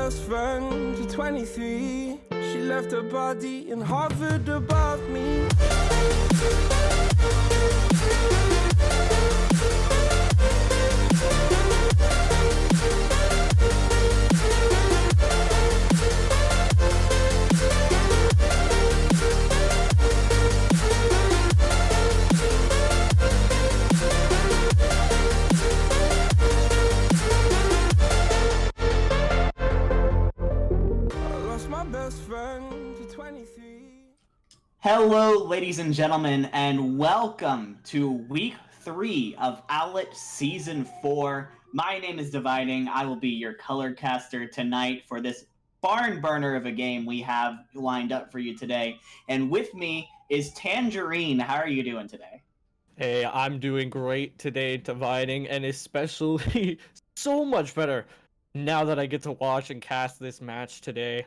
best friend to 23. She left her body and hovered above me. To 23. Hello, ladies and gentlemen, and welcome to week 3 of Owlet Season 4. My name is Dividing. I will be your color caster tonight for this barn burner of a game we have lined up for you today. And with me is Tangerine. How are you doing today? Hey, I'm doing great today, Dividing, and especially so much better now that I get to watch and cast this match today.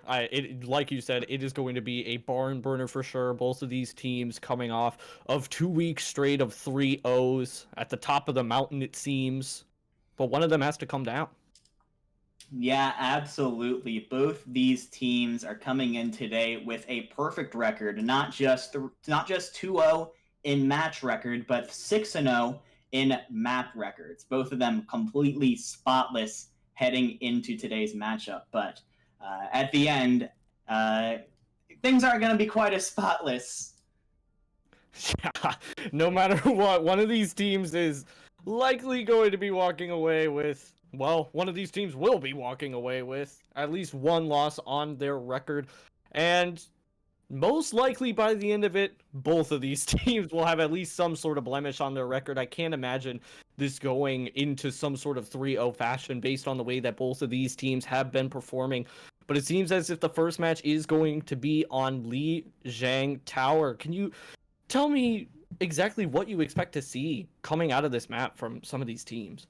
Like you said, it is going to be a barn burner for sure. Both of these teams coming off of 2 weeks straight of 3-0s at the top of the mountain, it seems. But one of them has to come down. Yeah, absolutely. Both these teams are coming in today with a perfect record, not just 2-0 in match record, but 6-0 in map records. Both of them completely spotless heading into today's matchup. But at the end, things aren't going to be quite as spotless. Yeah, no matter what, one of these teams is likely going to be walking away with, well, one of these teams will be walking away with at least one loss on their record. And most likely by the end of it, both of these teams will have at least some sort of blemish on their record. I can't imagine this going into some sort of 3-0 fashion based on the way that both of these teams have been performing. But it seems as if the first match is going to be on Lijiang Tower. Can you tell me exactly what you expect to see coming out of this map from some of these teams?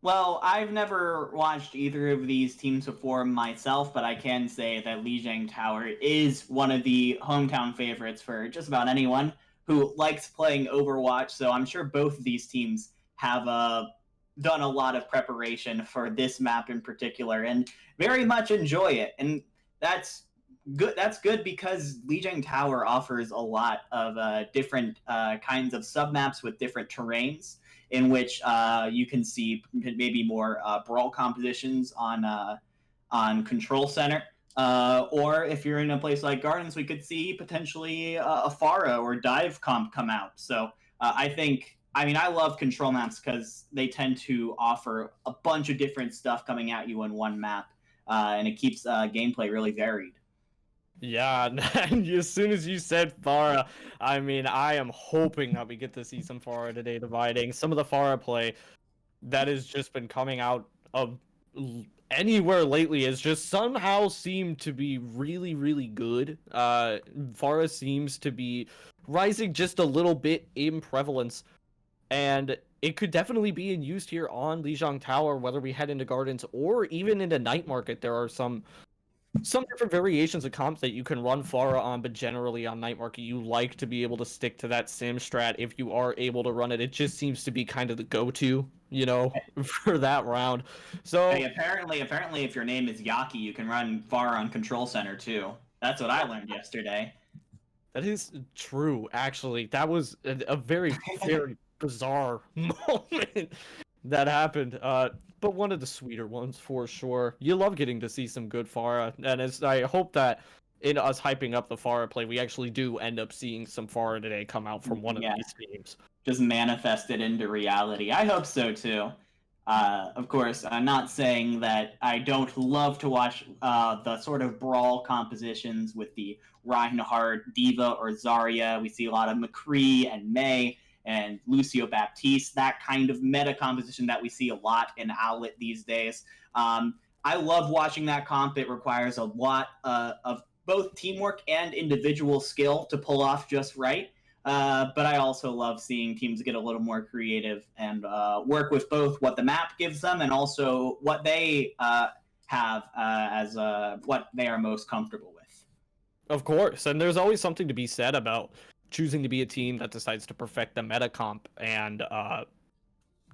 Well, I've never watched either of these teams before myself, but I can say that Lijiang Tower is one of the hometown favorites for just about anyone who likes playing Overwatch. So I'm sure both of these teams have done a lot of preparation for this map in particular and very much enjoy it. And that's good. That's good because Lijiang Tower offers a lot of different kinds of submaps with different terrains, in which you can see maybe more brawl compositions on Control Center. Or if you're in a place like Gardens, we could see potentially a Pharah or Dive Comp come out. So I love control maps because they tend to offer a bunch of different stuff coming at you in one map, and it keeps gameplay really varied. Yeah, and as soon as you said Pharah, I am hoping that we get to see some Pharah today, Dividing. Some of the Pharah play that has just been coming out of anywhere lately has just somehow seemed to be really, really good. Pharah seems to be rising just a little bit in prevalence, and it could definitely be used here on Lijiang Tower, whether we head into Gardens or even into Night Market. There are some different variations of comps that you can run Pharah on, but generally on Night Market, you like to be able to stick to that sim strat if you are able to run it. It just seems to be kind of the go-to, for that round. So hey, apparently, if your name is Yaki, you can run Pharah on Control Center too. That's what I learned yesterday. that is true, actually. That was a very, very bizarre moment that happened. But one of the sweeter ones for sure. You love getting to see some good Pharah, and I hope that in us hyping up the Pharah play, we actually do end up seeing some Pharah today come out from one of these teams. Just manifest it into reality. I hope so too. Of course, I'm not saying that I don't love to watch the sort of brawl compositions with the Reinhardt, Diva, or Zarya. We see a lot of McCree and Mei and Lucio Baptiste, that kind of meta composition that we see a lot in Owlet these days. I love watching that comp. It requires a lot of both teamwork and individual skill to pull off just right. But I also love seeing teams get a little more creative and work with both what the map gives them and also what they have as what they are most comfortable with. Of course, and there's always something to be said about choosing to be a team that decides to perfect the meta comp and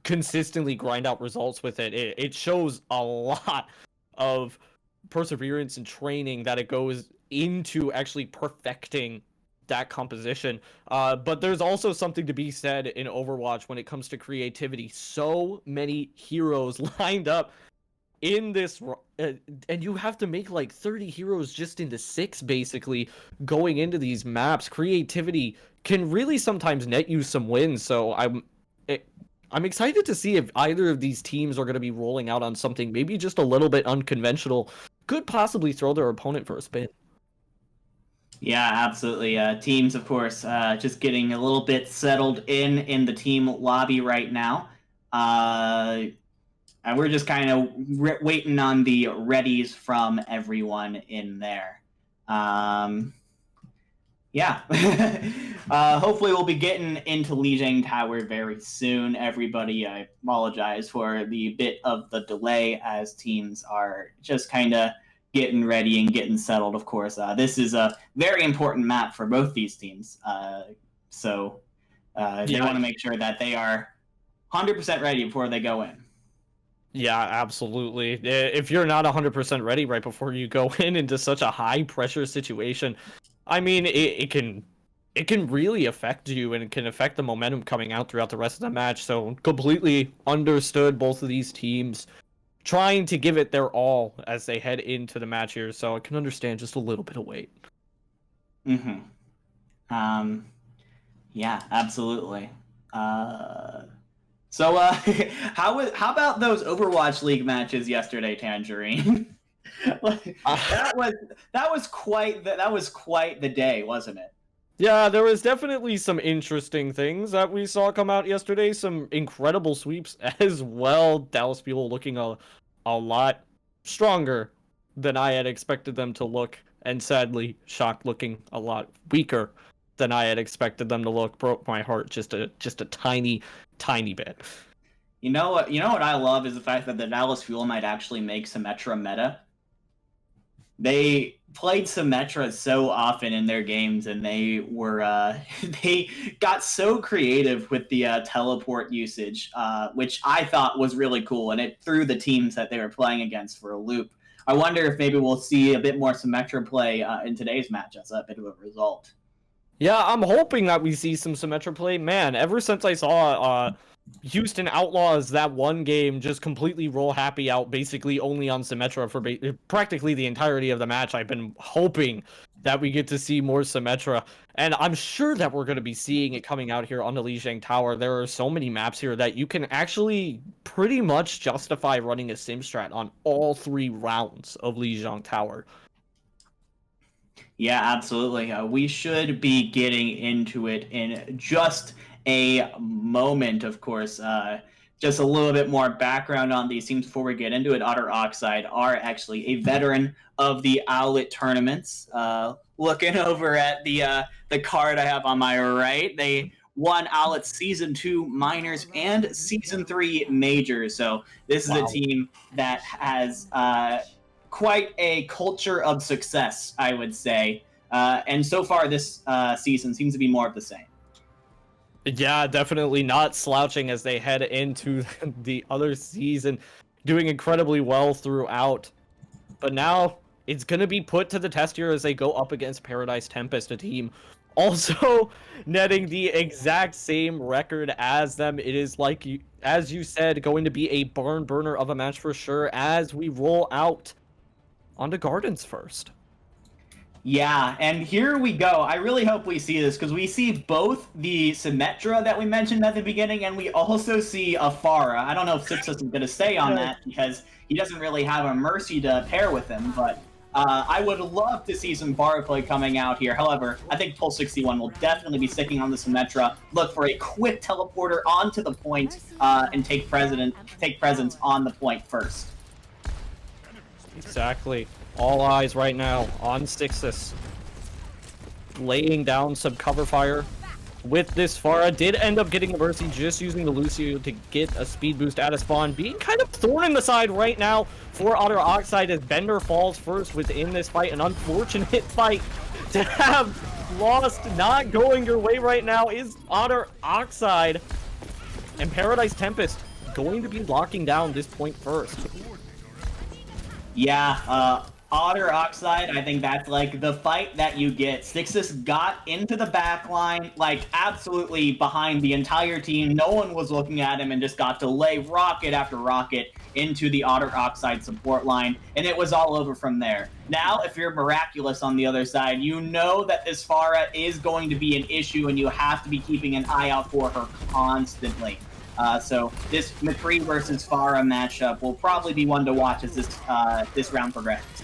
consistently grind out results with it. It shows a lot of perseverance and training that it goes into actually perfecting that composition. But there's also something to be said in Overwatch when it comes to creativity. So many heroes lined up in this, and you have to make like 30 heroes just into 6 basically going into these maps. Creativity can really sometimes net you some wins. So I'm excited to see if either of these teams are going to be rolling out on something maybe just a little bit unconventional, could possibly throw their opponent for a spin. Yeah, absolutely. Teams, of course, just getting a little bit settled in the team lobby right now. And we're just kind of waiting on the readies from everyone in there. Yeah. Hopefully we'll be getting into Lijiang Tower very soon, everybody. I apologize for the bit of the delay as teams are just kind of getting ready and getting settled, of course. This is a very important map for both these teams. So they want to make sure that they are 100% ready before they go in. Yeah, absolutely. If you're not 100% ready right before you go into such a high pressure situation, I mean, it can really affect you, and it can affect the momentum coming out throughout the rest of the match. So completely understood both of these teams trying to give it their all as they head into the match here. So I can understand just a little bit of wait. Yeah, absolutely. So, how about those Overwatch League matches yesterday, Tangerine? that was quite the day, wasn't it? Yeah, there was definitely some interesting things that we saw come out yesterday. Some incredible sweeps as well. Dallas Fuel looking a lot stronger than I had expected them to look, and sadly, Shock looking a lot weaker than I had expected them to look. Broke my heart just a tiny bit. You know what I love is the fact that the Dallas Fuel might actually make Symmetra meta. They played Symmetra so often in their games, and they got so creative with the teleport usage, which I thought was really cool, and it threw the teams that they were playing against for a loop. I wonder if maybe we'll see a bit more Symmetra play in today's match as a bit of a result. Yeah, I'm hoping that we see some Symmetra play. Man, ever since I saw Houston Outlaws that one game just completely roll happy out basically only on Symmetra for practically the entirety of the match, I've been hoping that we get to see more Symmetra. And I'm sure that we're going to be seeing it coming out here on the Lijiang Tower. There are so many maps here that you can actually pretty much justify running a sim strat on all 3 rounds of Lijiang Tower. Yeah, absolutely. We should be getting into it in just a moment, of course. Just a little bit more background on these teams before we get into it. Otter Oxide are actually a veteran of the Owlet tournaments. Looking over at the card I have on my right, they won Owlet's Season 2 Minors and Season 3 Majors. So this is a team that has quite a culture of success, I would say. And so far this season seems to be more of the same. Yeah, definitely not slouching as they head into the other season, doing incredibly well throughout. But now it's going to be put to the test here as they go up against Paradise Tempest, a team also netting the exact same record as them. It is, like as you said, going to be a barn burner of a match for sure as we roll out onto Gardens first. Yeah, and here we go. I really hope we see this, because we see both the Symmetra that we mentioned at the beginning, and we also see a Pharah. I don't know if Sixus is going to stay on that, because he doesn't really have a Mercy to pair with him, but I would love to see some Pharah play coming out here. However, I think Pulse 61 will definitely be sticking on the Symmetra, look for a quick teleporter onto the point, and take presence on the point first. Exactly. All eyes right now on Sixus. Laying down some cover fire with this Pharah. Did end up getting a Mercy just using the Lucio to get a speed boost out of spawn. Being kind of thorn in the side right now for Otter Oxide as Bender falls first within this fight. An unfortunate fight to have lost. Not going your way right now is Otter Oxide. And Paradise Tempest going to be locking down this point first. Yeah, Otter Oxide, I think that's like the fight that you get. Sixus got into the back line, like absolutely behind the entire team. No one was looking at him and just got to lay rocket after rocket into the Otter Oxide support line, and it was all over from there. Now, if you're Miraculous on the other side, you know that this Pharah is going to be an issue, and you have to be keeping an eye out for her constantly. So this McCree versus Pharah matchup will probably be one to watch as this round progresses.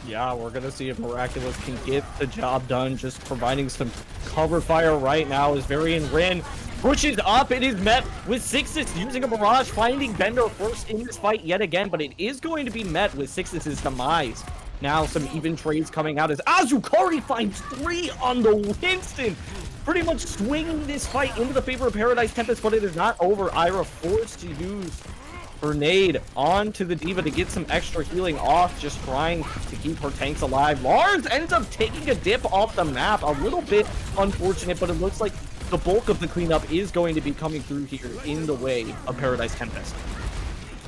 Yeah, we're going to see if Miraculous can get the job done. Just providing some cover fire right now is Varian Rin pushes up. It is met with Sixus using a barrage, finding Bender first in this fight yet again, but it is going to be met with Sixus's demise. Now some even trades coming out as Azukari finds 3 on the Winston. Pretty much swinging this fight into the favor of Paradise Tempest, but it is not over. Ira forced to use Grenade onto the D.Va to get some extra healing off, just trying to keep her tanks alive. Lars ends up taking a dip off the map. A little bit unfortunate, but it looks like the bulk of the cleanup is going to be coming through here in the way of Paradise Tempest.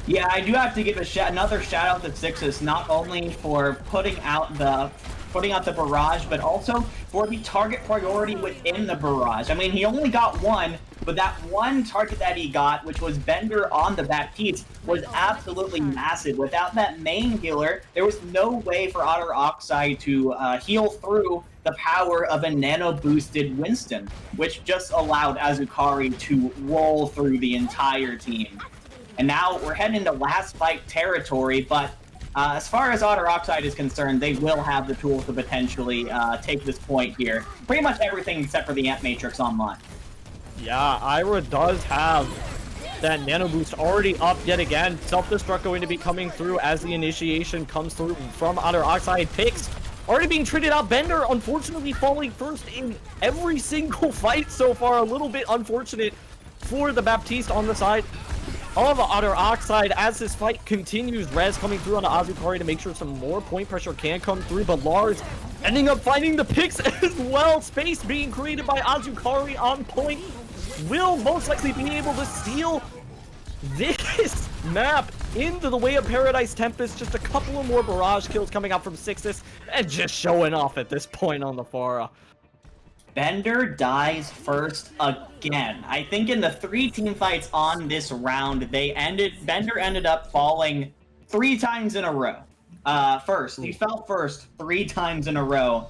Yeah, I do have to give another shout out to Sixus, not only for putting out the barrage, but also for the target priority within the barrage. I mean, he only got one, but that one target that he got, which was Bender on the Baptiste, was absolutely massive. Without that main healer, there was no way for Otter Oxide to heal through the power of a nano-boosted Winston, which just allowed Azukari to roll through the entire team. And now we're heading into last fight territory, but as far as Otter Oxide is concerned, they will have the tools to potentially take this point here. Pretty much everything except for the Amp Matrix online. Yeah, Ira does have that nano boost already up yet again. Self-destruct going to be coming through as the initiation comes through from Otter Oxide. Picks already being traded out. Bender unfortunately falling first in every single fight so far. A little bit unfortunate for the Baptiste on the side of Otter Oxide as this fight continues. Rez coming through on the Azukari to make sure some more point pressure can come through, but Lars ending up finding the picks as well. Space being created by Azukari on point will most likely be able to steal this map into the way of Paradise Tempest. Just a couple of more barrage kills coming out from Sixus and just showing off at this point on the Pharah. Bender dies first again. I think in the 3 team fights on this round, Bender ended up falling 3 times in a row. He fell first 3 times in a row.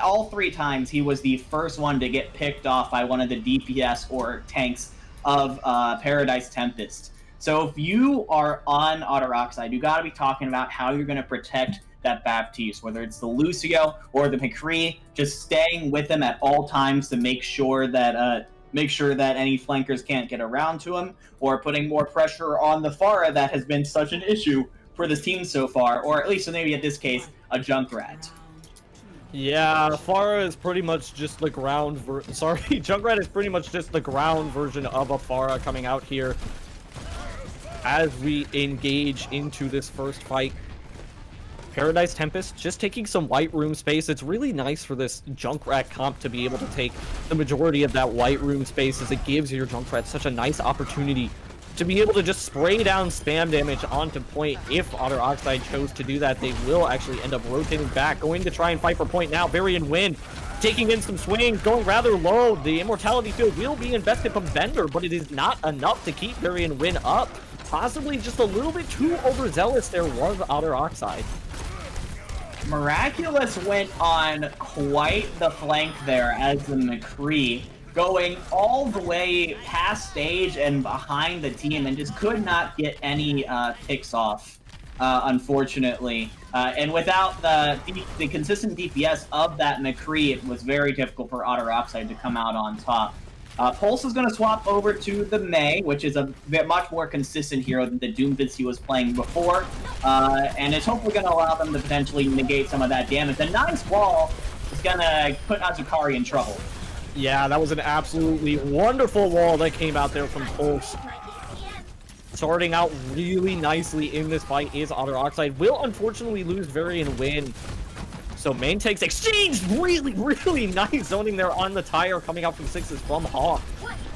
All 3 times he was the first one to get picked off by one of the DPS or tanks of Paradise Tempest. So if you are on Otter Oxide, you gotta be talking about how you're gonna protect that Baptiste, whether it's the Lucio or the McCree, just staying with him at all times to make sure that any flankers can't get around to him, or putting more pressure on the Pharah that has been such an issue for this team so far, or at least maybe at this case, a Junkrat. Yeah, Pharah is pretty much just the ground Junkrat is pretty much just the ground version of a Pharah coming out here as we engage into this first fight. Paradise Tempest just taking some white room space. It's really nice for this Junkrat comp to be able to take the majority of that white room space, as it gives your Junkrat such a nice opportunity to be able to just spray down spam damage onto point. If Otter Oxide chose to do that, they will actually end up rotating back, going to try and fight for point now. Varian Wind taking in some swings, going rather low. The Immortality Field will be invested from Bender, but it is not enough to keep Varian Wind up. Possibly just a little bit too overzealous there was Otter Oxide. Miraculous went on quite the flank there as the McCree, going all the way past stage and behind the team, and just could not get any picks off, unfortunately. And without the consistent DPS of that McCree, it was very difficult for Otter Oxide to come out on top. Pulse is going to swap over to the Mei, which is a much more consistent hero than the Doomfist he was playing before, and it's hopefully going to allow them to potentially negate some of that damage. The nice wall is going to put Azukari in trouble. Yeah, that was an absolutely wonderful wall that came out there from Pulse. Starting out really nicely in this fight is Otter Oxide. Will unfortunately lose Varian Wind. So main takes exchange, really nice zoning there on the tire coming out from Sixes from Hawk.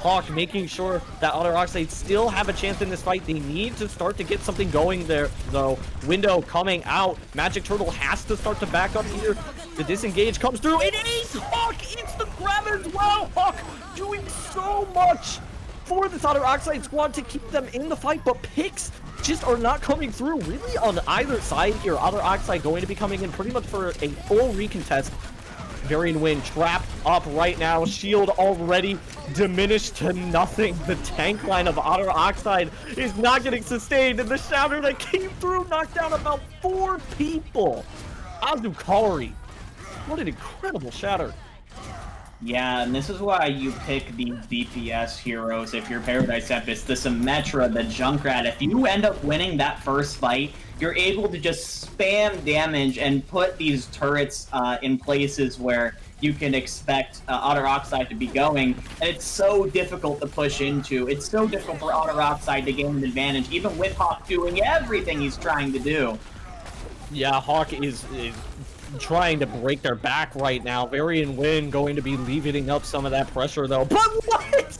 Hawk making sure that Otter Oxide still have a chance in this fight. They need to start to get something going there, though. Window coming out. Magic Turtle has to start to back up here. The disengage comes through. It is Hawk! It's the grab as well! Hawk doing so much for this Otter Oxide squad to keep them in the fight, but picks just are not coming through really on either side here. Otter Oxide going to be coming in pretty much for a full recontest. Varian Wind trapped up right now. Shield already diminished to nothing. The tank line of Otter Oxide is not getting sustained, and the shatter that came through knocked down about 4 people. Azukari, what an incredible shatter. Yeah, and this is why you pick these DPS heroes if you're Paradise Tempest. The Symmetra, the Junkrat. If you end up winning that first fight, you're able to just spam damage and put these turrets in places where you can expect Otter Oxide to be going. And it's so difficult to push into. It's so difficult for Otter Oxide to gain an advantage, even with Hawk doing everything he's trying to do. Yeah, Hawk is trying to break their back right now. Varian Wind going to be leaving up some of that pressure, though. But what?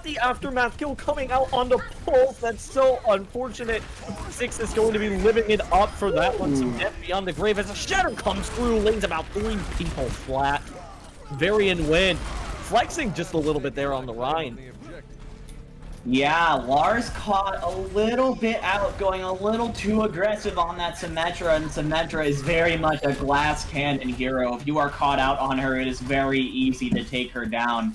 The aftermath kill coming out on the pulse. That's so unfortunate. Six is going to be living it up for that one. Some death beyond the grave as a shatter comes through, lays about 3 people flat. Varian Wind flexing just a little bit there on the Rhine. Yeah, Lars caught a little bit out, going a little too aggressive on that Symmetra, and Symmetra is very much a glass cannon hero. If you are caught out on her, it is very easy to take her down.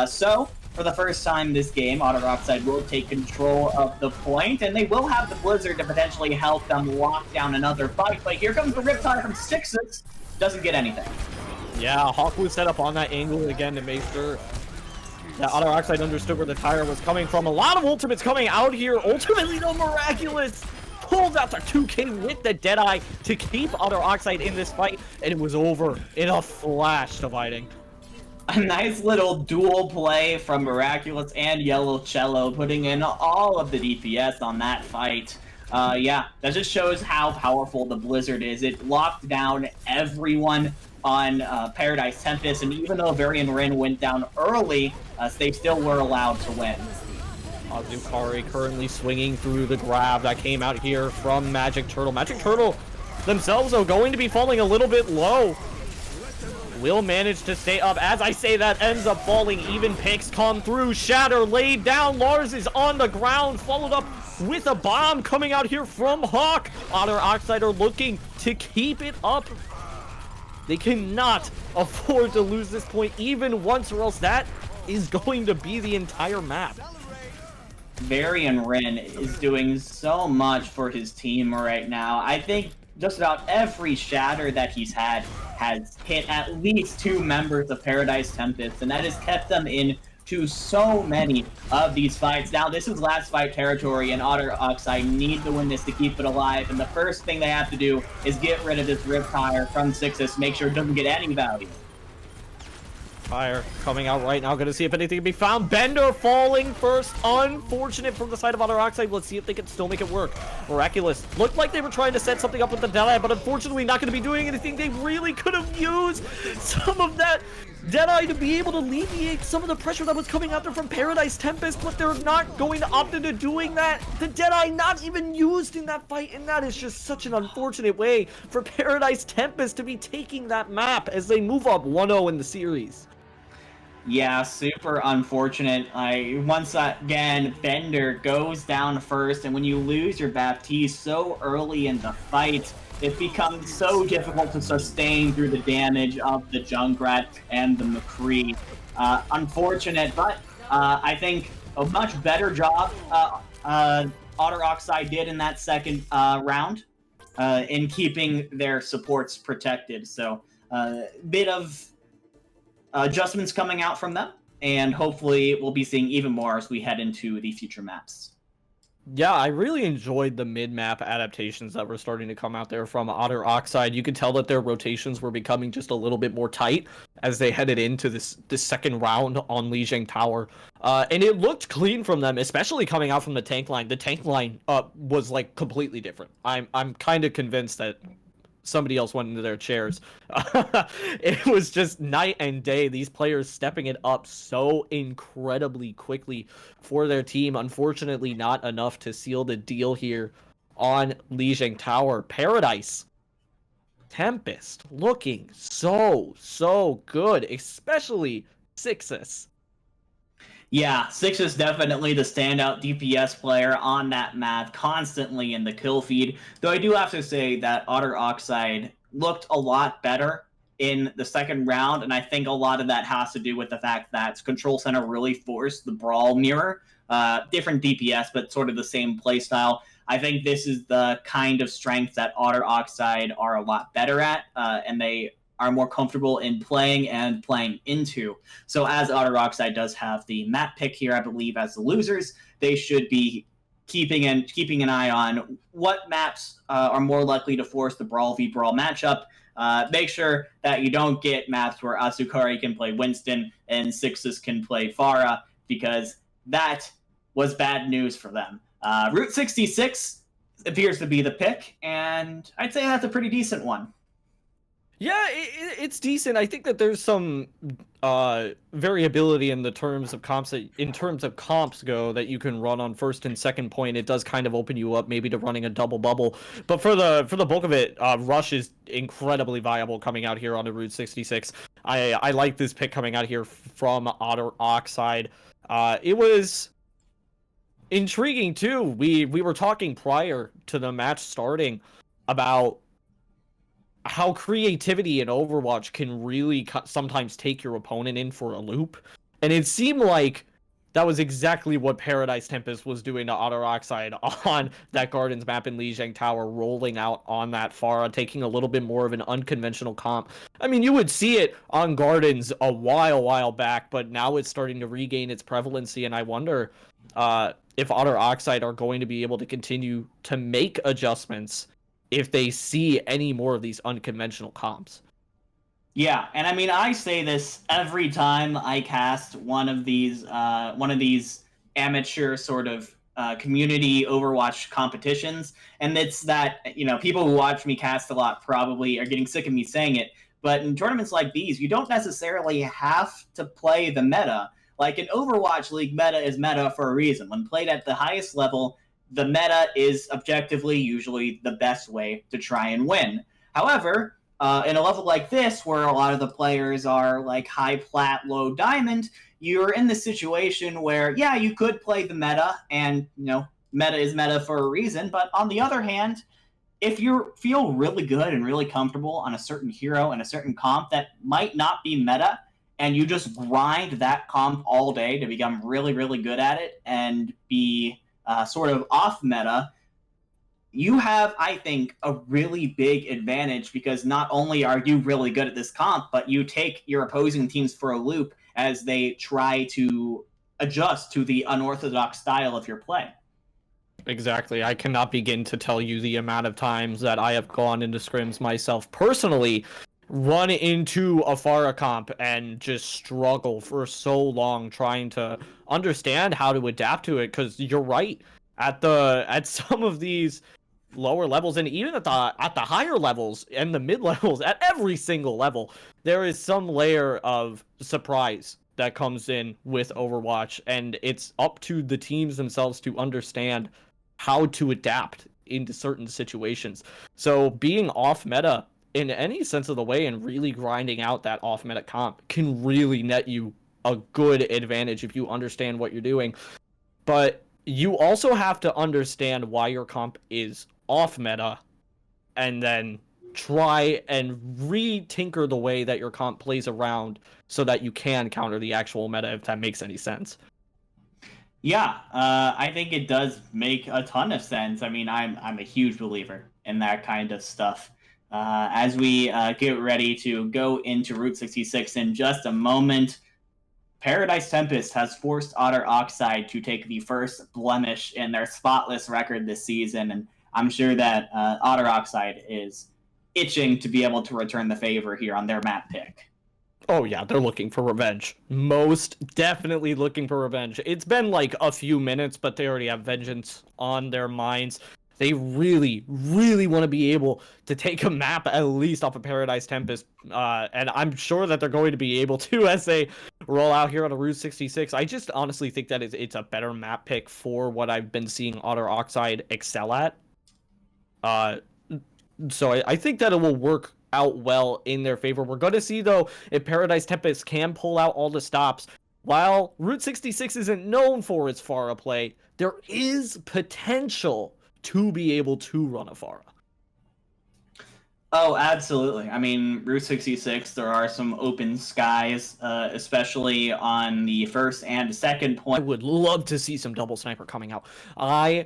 So, for the first time this game, Otter Oxide will take control of the point, and they will have the Blizzard to potentially help them lock down another fight. But here comes the Riptide from Sixes. Doesn't get anything. Yeah, Hawk was set up on that angle again to make sure that Otter Oxide understood where the tire was coming from. A lot of ultimates coming out here. Ultimately, though, Miraculous pulls out the 2K with the Deadeye to keep Otter Oxide in this fight, and it was over in a flash, dividing. A nice little dual play from Miraculous and Yellow Cello, putting in all of the DPS on that fight. Yeah, that just shows how powerful the Blizzard is. It locked down everyone on Paradise Tempest, and even though Varian Rin went down early, they still were allowed to win. Azukari currently swinging through the grab that came out here from Magic Turtle. Magic Turtle themselves, though, going to be falling a little bit low. Will manage to stay up. As I say that, ends up falling. Even picks come through. Shatter laid down. Lars is on the ground, followed up with a bomb coming out here from Hawk. Otter Oxide are looking to keep it up. They cannot afford to lose this point even once, or else that is going to be the entire map. Varian Rin is doing so much for his team right now. I think just about every shatter that he's had has hit at least 2 members of Paradise Tempest, and that has kept them into so many of these fights. Now, this is last fight territory, and Otter Oxide need to win this to keep it alive, and the first thing they have to do is get rid of this Rip Tire from Sixes, make sure it doesn't get any value. Fire coming out right now. Gonna see if anything can be found. Bender falling first. Unfortunate from the side of Otter Oxide. Let's see if they can still make it work. Miraculous. Looked like they were trying to set something up with the Deadeye, but unfortunately not going to be doing anything. They really could have used some of that Deadeye to be able to alleviate some of the pressure that was coming out there from Paradise Tempest, but they're not going to opt into doing that. The Deadeye not even used in that fight, and that is just such an unfortunate way for Paradise Tempest to be taking that map as they move up 1-0 in the series. Yeah, super unfortunate. Once again, Bender goes down first, and when you lose your Baptiste so early in the fight, it becomes so difficult to sustain through the damage of the Junkrat and the McCree. Unfortunate, but I think a much better job Otter Oxide did in that second round in keeping their supports protected. So, bit of adjustments coming out from them, and hopefully we'll be seeing even more as we head into the future maps. Yeah, I really enjoyed the mid-map adaptations that were starting to come out there from Otter Oxide. You could tell that their rotations were becoming just a little bit more tight as they headed into this second round on Lijiang Tower. And it looked clean from them, especially coming out from the tank line. The tank line was like completely different. I'm kind of convinced that somebody else went into their chairs. It was just night and day. These players stepping it up so incredibly quickly for their team. Unfortunately, not enough to seal the deal here on Lijiang Tower. Paradise, Tempest looking so good, especially Sixus. Yeah, Six is definitely the standout DPS player on that map, constantly in the kill feed. Though I do have to say that Otter Oxide looked a lot better in the second round, and I think a lot of that has to do with the fact that Control Center really forced the Brawl mirror. Different DPS, but sort of the same playstyle. I think this is the kind of strength that Otter Oxide are a lot better at, and they are more comfortable in playing and playing into. So as Otter Oxide does have the map pick here, I believe, as the losers, they should be keeping an eye on what maps are more likely to force the Brawl v Brawl matchup. Make sure that you don't get maps where Asukari can play Winston and Sixus can play Pharah, because that was bad news for them. Route 66 appears to be the pick, and I'd say that's a pretty decent one. Yeah, it's decent. I think that there's some variability in the terms of comps go that you can run on first and second point. It does kind of open you up maybe to running a double bubble, but for the bulk of it, Rush is incredibly viable coming out here on the Route 66. I like this pick coming out here from Otter Oxide. It was intriguing too. We were talking prior to the match starting about how creativity in Overwatch can really sometimes take your opponent in for a loop. And it seemed like that was exactly what Paradise Tempest was doing to Otter Oxide on that Gardens map in Lijiang Tower, rolling out on that Pharah, taking a little bit more of an unconventional comp. I mean, you would see it on Gardens a while back, but now it's starting to regain its prevalency, and I wonder if Otter Oxide are going to be able to continue to make adjustments if they see any more of these unconventional comps. Yeah, and I mean, I say this every time I cast one of these amateur sort of community Overwatch competitions, and it's that, you know, people who watch me cast a lot probably are getting sick of me saying it, but in tournaments like these, you don't necessarily have to play the meta. Like, an Overwatch League meta is meta for a reason. When played at the highest level, the meta is objectively usually the best way to try and win. However, in a level like this, where a lot of the players are like high plat, low diamond, you're in the situation where, yeah, you could play the meta, and, you know, meta is meta for a reason. But on the other hand, if you feel really good and really comfortable on a certain hero and a certain comp that might not be meta, and you just grind that comp all day to become really, really good at it and be sort of off meta, you have, I think, a really big advantage, because not only are you really good at this comp, but you take your opposing teams for a loop as they try to adjust to the unorthodox style of your play. Exactly. I cannot begin to tell you the amount of times that I have gone into scrims myself personally, run into a Pharah comp and just struggle for so long trying to understand how to adapt to it, because you're right, at some of these lower levels, and even at the higher levels and the mid levels, at every single level, there is some layer of surprise that comes in with Overwatch, and it's up to the teams themselves to understand how to adapt into certain situations. So being off meta in any sense of the way and really grinding out that off meta comp can really net you a good advantage if you understand what you're doing. But you also have to understand why your comp is off meta, and then try and re-tinker the way that your comp plays around so that you can counter the actual meta, if that makes any sense. Yeah, I think it does make a ton of sense. I mean, I'm a huge believer in that kind of stuff. As we get ready to go into Route 66 in just a moment, Paradise Tempest has forced Otter Oxide to take the first blemish in their spotless record this season, and I'm sure that Otter Oxide is itching to be able to return the favor here on their map pick. Oh yeah, they're looking for revenge. Most definitely looking for revenge. It's been like a few minutes, but they already have vengeance on their minds. They really, really want to be able to take a map at least off of Paradise Tempest. And I'm sure that they're going to be able to as they roll out here on a Route 66. I just honestly think that it's a better map pick for what I've been seeing Otter Oxide excel at. So I think that it will work out well in their favor. We're going to see, though, if Paradise Tempest can pull out all the stops. While Route 66 isn't known for its Pharah play, there is potential to be able to run a Pharah. Oh, absolutely. I mean, Route 66, there are some open skies, especially on the first and second point. I would love to see some double sniper coming out. I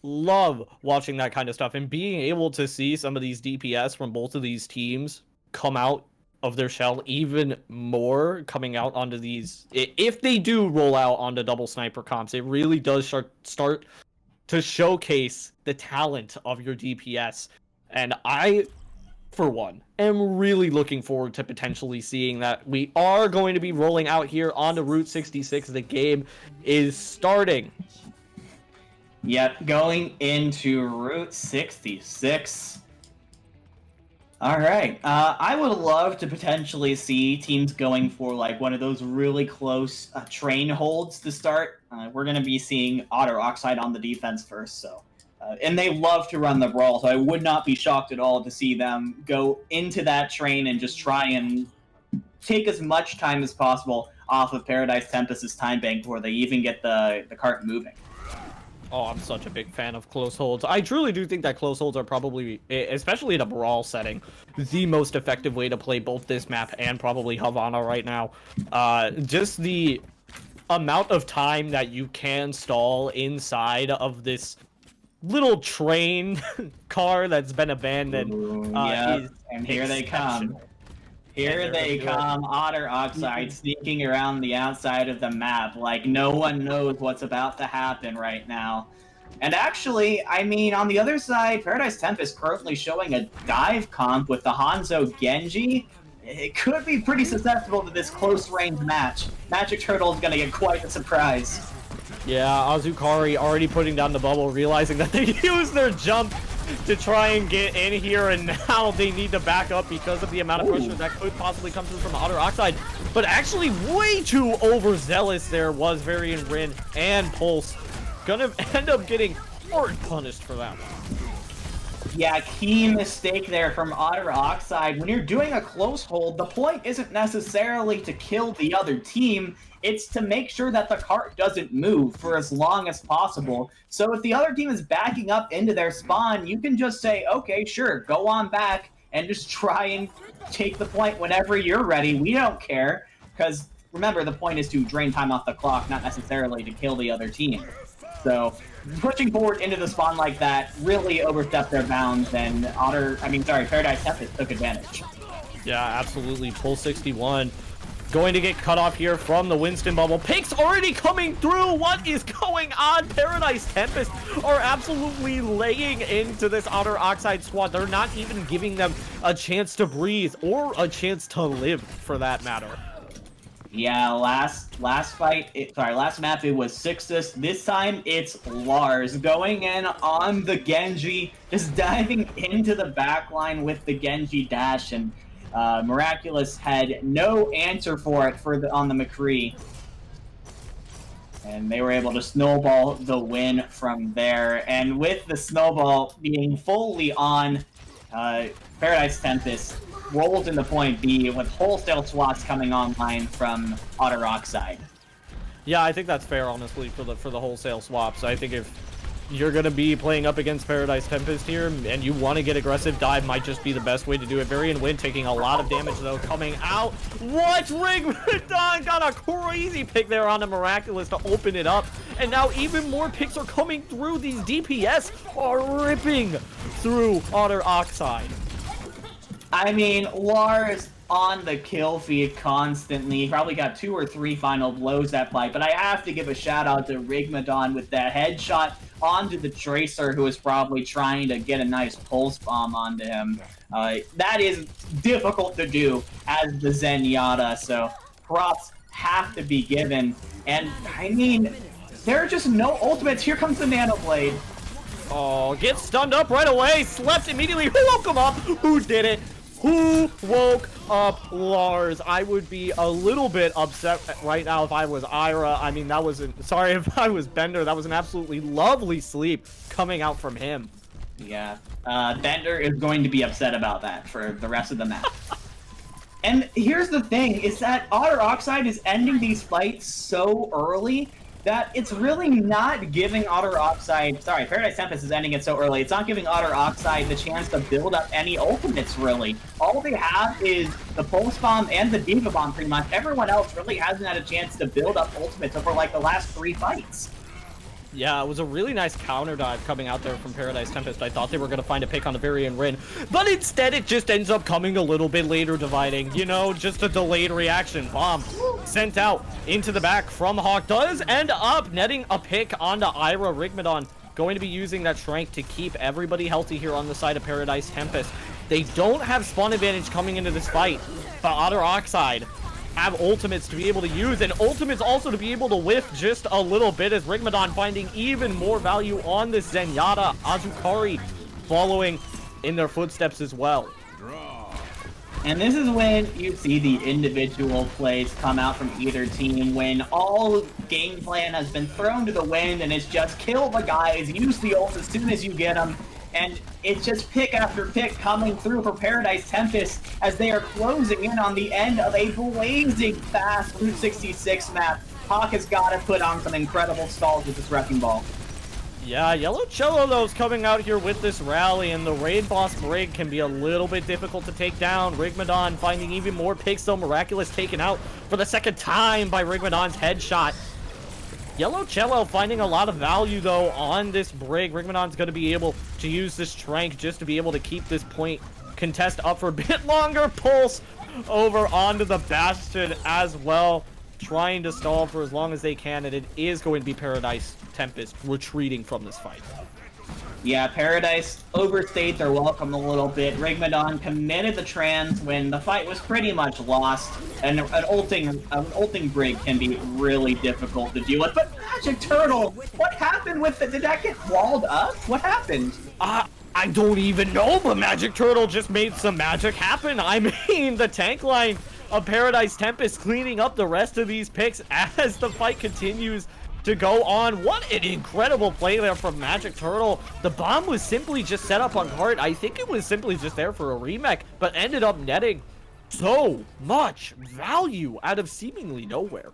love watching that kind of stuff and being able to see some of these DPS from both of these teams come out of their shell even more, coming out onto these. If they do roll out onto double sniper comps, it really does start to showcase the talent of your DPS. And I, for one, am really looking forward to potentially seeing that. We are going to be rolling out here onto Route 66. The game is starting. Yep, going into Route 66. All right. I would love to potentially see teams going for like one of those really close train holds to start. We're going to be seeing Otter Oxide on the defense first, so and they love to run the brawl, so I would not be shocked at all to see them go into that train and just try and take as much time as possible off of Paradise Tempest's time bank before they even get the cart moving. Oh, I'm such a big fan of close holds. I truly do think that close holds are probably, especially in a brawl setting, the most effective way to play both this map and probably Havana right now. Just the amount of time that you can stall inside of this little train car that's been abandoned. Yeah, and here they come. Here they come, Otter Oxide sneaking around the outside of the map like no one knows what's about to happen right now. And actually, I mean, on the other side, Paradise Tempest currently showing a dive comp with the Hanzo Genji. It could be pretty susceptible to this close-range match. Magic Turtle is going to get quite a surprise. Yeah, Azukari already putting down the bubble, realizing that they used their jump to try and get in here, and now they need to back up because of the amount of pressure that could possibly come through from Otter Oxide. But actually way too overzealous there was Varian Rin and Pulse. Gonna end up getting hard punished for that one. Yeah, key mistake there from Otter Oxide. When you're doing a close hold, the point isn't necessarily to kill the other team. It's to make sure that the cart doesn't move for as long as possible. So if the other team is backing up into their spawn, you can just say, okay, sure, go on back and just try and take the point whenever you're ready. We don't care, because remember, the point is to drain time off the clock, not necessarily to kill the other team. So pushing forward into the spawn like that really overstepped their bounds, and Paradise Tempest took advantage. Yeah, absolutely. Pull 61. Going to get cut off here from the Winston bubble. Picks already coming through. What is going on? Paradise Tempest are absolutely laying into this Otter Oxide squad. They're not even giving them a chance to breathe or a chance to live, for that matter. Yeah, last map it was Sixus. This time it's Lars going in on the Genji, just diving into the backline with the Genji dash, and Miraculous had no answer for it on the McCree. And they were able to snowball the win from there. And with the snowball being fully on, Paradise Tempest rolls into point B with wholesale swaps coming online from Otter Oxide. Yeah, I think that's fair, honestly, for the wholesale swaps. I think if you're going to be playing up against Paradise Tempest here and you want to get aggressive, dive might just be the best way to do it. Varian Wind taking a lot of damage, though, coming out. What? Rigmadon got a crazy pick there on the Miraculous to open it up. And now even more picks are coming through. These DPS are ripping through Otter Oxide. I mean, Lars on the kill feed constantly. He probably got 2 or 3 final blows that fight, but I have to give a shout out to Rigmadon with that headshot onto the Tracer, who is probably trying to get a nice pulse bomb onto him. That is difficult to do as the Zenyatta, so props have to be given. And I mean, there are just no ultimates. Here comes the Nano Blade. Oh, gets stunned up right away. Slept immediately. Who woke him up? Who did it? Who woke up Lars? I would be a little bit upset right now if I was Ira. I mean, that wasn't... Sorry if I was Bender. That was an absolutely lovely sleep coming out from him. Yeah. Bender is going to be upset about that for the rest of the match. And here's the thing, is that Otter Oxide is ending these fights so early that it's really not giving Otter Oxide... Sorry, Paradise Tempest is ending it so early. It's not giving Otter Oxide the chance to build up any ultimates, really. All they have is the Pulse Bomb and the Diva Bomb, pretty much. Everyone else really hasn't had a chance to build up ultimates over, like, the last 3 fights. Yeah, it was a really nice counter dive coming out there from Paradise Tempest. I thought they were going to find a pick on the very end Rin, but instead it just ends up coming a little bit later dividing. You know, just a delayed reaction. Bomb sent out into the back from Hawk. Does end up netting a pick onto Ira. Rigmadon going to be using that strength to keep everybody healthy here on the side of Paradise Tempest. They don't have spawn advantage coming into this fight, but Otter Oxide have ultimates to be able to use, and ultimates also to be able to whiff just a little bit, as Rigmadon finding even more value on this Zenyatta. Azukari following in their footsteps as well. And this is when you see the individual plays come out from either team, when all game plan has been thrown to the wind and it's just kill the guys, use the ult as soon as you get them. And it's just pick after pick coming through for Paradise Tempest as they are closing in on the end of a blazing fast Route 66 map. Hawk has got to put on some incredible stalls with this Wrecking Ball. Yeah, Yellow Cello, though, is coming out here with this rally, and the Raid Boss Brig can be a little bit difficult to take down. Rigmadon finding even more picks, though. Miraculous taken out for the second time by Rigmadon's headshot. Yellow Cello finding a lot of value, though, on this Brig. Rigmadon's going to be able to use this strength just to be able to keep this point contest up for a bit longer. Pulse over onto the Bastion as well, trying to stall for as long as they can, and it is going to be Paradise Tempest retreating from this fight. Yeah, Paradise overstayed their welcome a little bit. Rigmadon committed the trans when the fight was pretty much lost, and an ulting Brig can be really difficult to deal with. But Magic Turtle, what happened with it? Did that get walled up? What happened? I don't even know, but Magic Turtle just made some magic happen. I mean, the tank line of Paradise Tempest cleaning up the rest of these picks as the fight continues to go on. What an incredible play there from Magic Turtle. The bomb was simply just set up on cart. I think it was simply just there for a remake, but ended up netting so much value out of seemingly nowhere.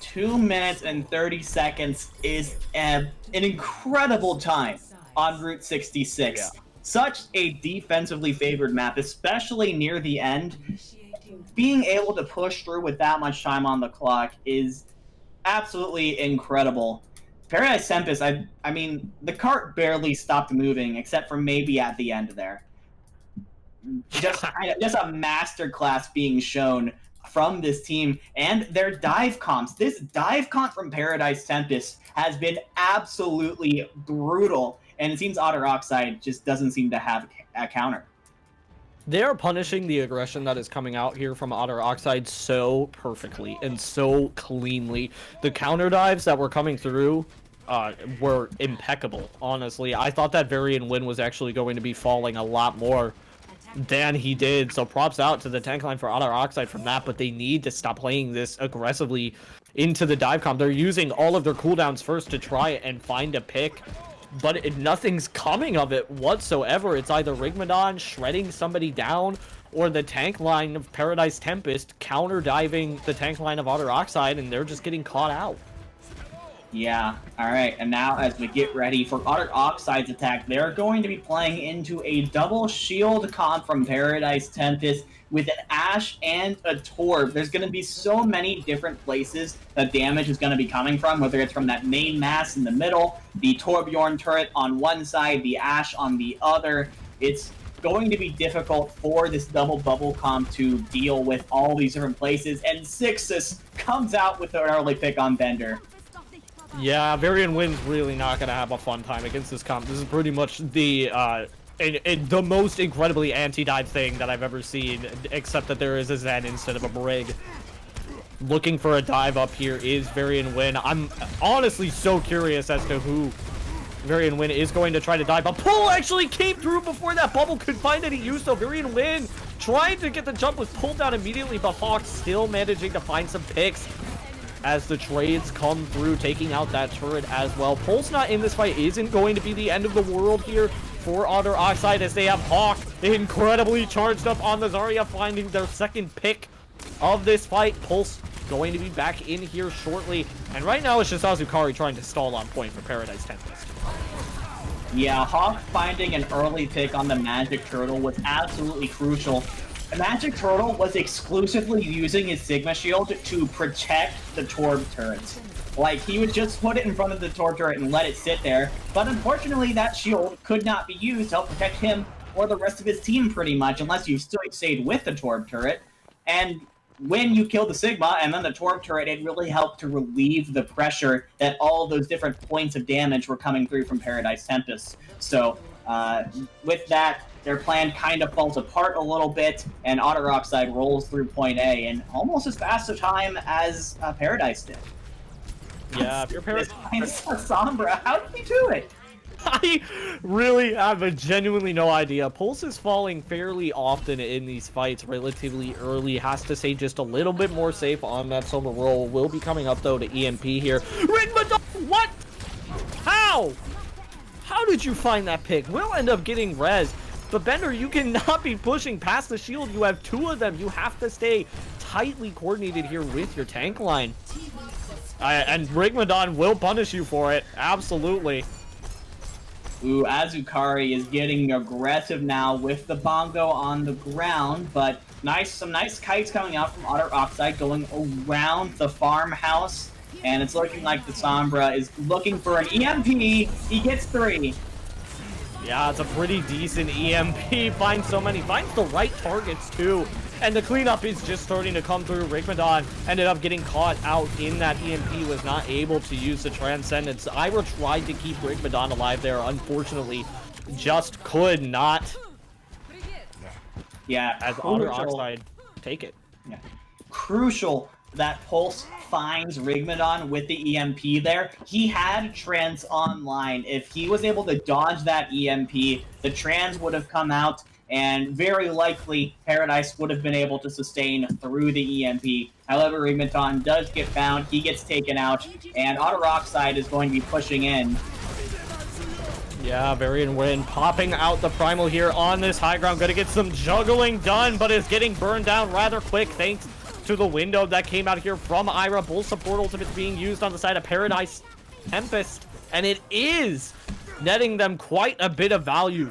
2 minutes and 30 seconds is an incredible time on Route 66. Yeah. Such a defensively favored map, especially near the end. Being able to push through with that much time on the clock is absolutely incredible. Paradise Tempest, I mean, the cart barely stopped moving, except for maybe at the end there. Just a masterclass being shown from this team and their dive comps. This dive comp from Paradise Tempest has been absolutely brutal, and it seems Otter Oxide just doesn't seem to have a counter. They are punishing the aggression that is coming out here from Otter Oxide so perfectly and so cleanly. The counter dives that were coming through were impeccable, honestly. I thought that Varian win was actually going to be falling a lot more than he did, so props out to the tank line for Otter Oxide from that, but they need to stop playing this aggressively into the dive comp. They're using all of their cooldowns first to try and find a pick, but nothing's coming of it whatsoever. It's either Rigmadon shredding somebody down or the tank line of Paradise Tempest counter diving the tank line of Otter Oxide, and they're just getting caught out. Yeah, alright, and now as we get ready for Otter Oxide's attack, they're going to be playing into a double shield comp from Paradise Tempest with an Ashe and a Torb. There's going to be so many different places that damage is going to be coming from, whether it's from that main mass in the middle, the Torbjorn turret on one side, the Ashe on the other. It's going to be difficult for this double bubble comp to deal with all these different places, and Sixus comes out with an early pick on Bender. Yeah, Varian Win's really not going to have a fun time against this comp. This is pretty much the the most incredibly anti-dive thing that I've ever seen, except that there is a Zen instead of a Brig. Looking for a dive up here is Varian Win. I'm honestly so curious as to who Varian Win is going to try to die, but Pull actually came through before that bubble could find any use, so Varian Win trying to get the jump was pulled down immediately, but Hawk still managing to find some picks as the trades come through, taking out that turret as well. Pull's not in this fight isn't going to be the end of the world here for Otter Oxide, as they have Hawk incredibly charged up on the Zarya, finding their second pick of this fight. Pulse going to be back in here shortly, and right now it's just Azukari trying to stall on point for Paradise Tempest. Yeah, Hawk finding an early pick on the Magic Turtle was absolutely crucial. The Magic Turtle was exclusively using his Sigma Shield to protect the Torb turrets. Like, he would just put it in front of the Torb turret and let it sit there, but unfortunately that shield could not be used to help protect him or the rest of his team pretty much, unless you still stayed with the Torb turret. And when you kill the Sigma and then the Torb turret, it really helped to relieve the pressure that all those different points of damage were coming through from Paradise Tempest. So, with that, their plan kind of falls apart a little bit, and Otter Oxide rolls through point A in almost as fast a time as Paradise did. Yeah, if you're Paradise... Sombra, how did he do it? I really have genuinely no idea. Pulse is falling fairly often in these fights, relatively early. Has to stay just a little bit more safe on that solo roll. Will be coming up, though, to EMP here. Rigma, what? How? How did you find that pick? We'll end up getting res. But Bender, you cannot be pushing past the shield. You have two of them. You have to stay tightly coordinated here with your tank line. And Rigmadon will punish you for it. Absolutely. Ooh, Azukari is getting aggressive now with the bongo on the ground, but some nice kites coming out from Otter Oxide going around the farmhouse, and it's looking like the Sombra is looking for an EMP. He gets 3. Yeah, it's a pretty decent EMP. Finds the right targets too. And the cleanup is just starting to come through. Rigmadon ended up getting caught out in that EMP, was not able to use the Transcendence. Ira tried to keep Rigmadon alive there, unfortunately, just could not. Yeah, as Otter Oxide take it. Yeah. Crucial that Pulse finds Rigmadon with the EMP there. He had Trans online. If he was able to dodge that EMP, the Trans would have come out, and very likely Paradise would have been able to sustain through the EMP. However, Rigmadon does get found, he gets taken out, and Otter Oxide is going to be pushing in. Yeah, Varian Win popping out the Primal here on this high ground. Gonna get some juggling done, but is getting burned down rather quick thanks to the window that came out here from Ira. Bull support ultimate being used on the side of Paradise Tempest, and it is netting them quite a bit of value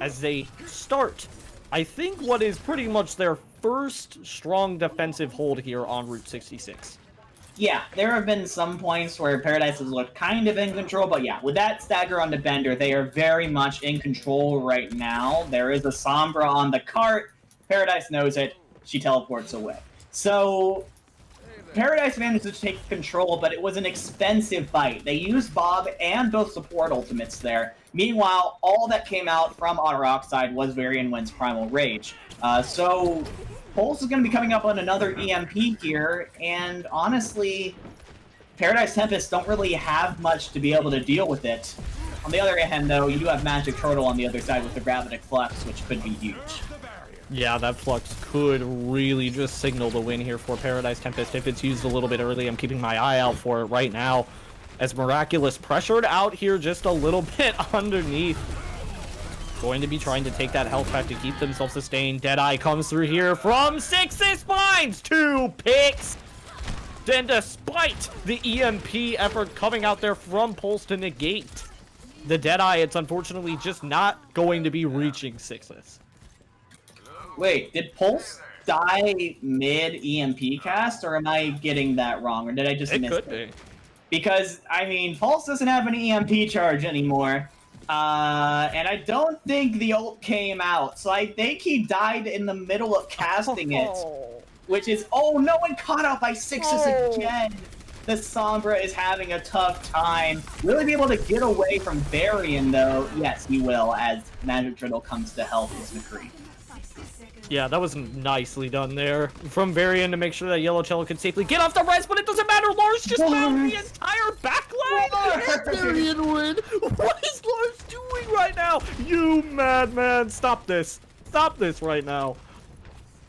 as they start, I think, what is pretty much their first strong defensive hold here on Route 66. Yeah, there have been some points where Paradise has looked kind of in control, but yeah, with that stagger on the Bender, they are very much in control right now. There is a Sombra on the cart. Paradise knows it. She teleports away. So Paradise managed to take control, but it was an expensive fight. They used Bob and both support ultimates there. Meanwhile, all that came out from Otter Oxide was Varian Win's Primal Rage. So Pulse is going to be coming up on another EMP here, and honestly, Paradise Tempest don't really have much to be able to deal with it. On the other hand, though, you have Magic Turtle on the other side with the Gravitic Flux, which could be huge. Yeah, that Flux could really just signal the win here for Paradise Tempest if it's used a little bit early. I'm keeping my eye out for it right now, as Miraculous pressured out here just a little bit underneath. Going to be trying to take that health back to keep themselves sustained. Deadeye comes through here from 6 finds 2 picks. Then despite the EMP effort coming out there from Pulse to negate the Deadeye, it's unfortunately just not going to be reaching 6s. Wait, did Pulse die mid-EMP cast, or am I getting that wrong, or did I just miss it? It could be. Because, I mean, Pulse doesn't have an EMP charge anymore, and I don't think the ult came out, so I think he died in the middle of casting it, which is, oh, no one caught out by 6s again! The Sombra is having a tough time. Will he be able to get away from Varian, though? Yes, he will, as Magic Turtle comes to help his McCree. Yeah, that was nicely done there from Varian to make sure that Yellow Cello could safely get off the res, but it doesn't matter. Lars just found the entire backline It's Varian Win! What is Lars doing right now? You madman! Stop this! Stop this right now!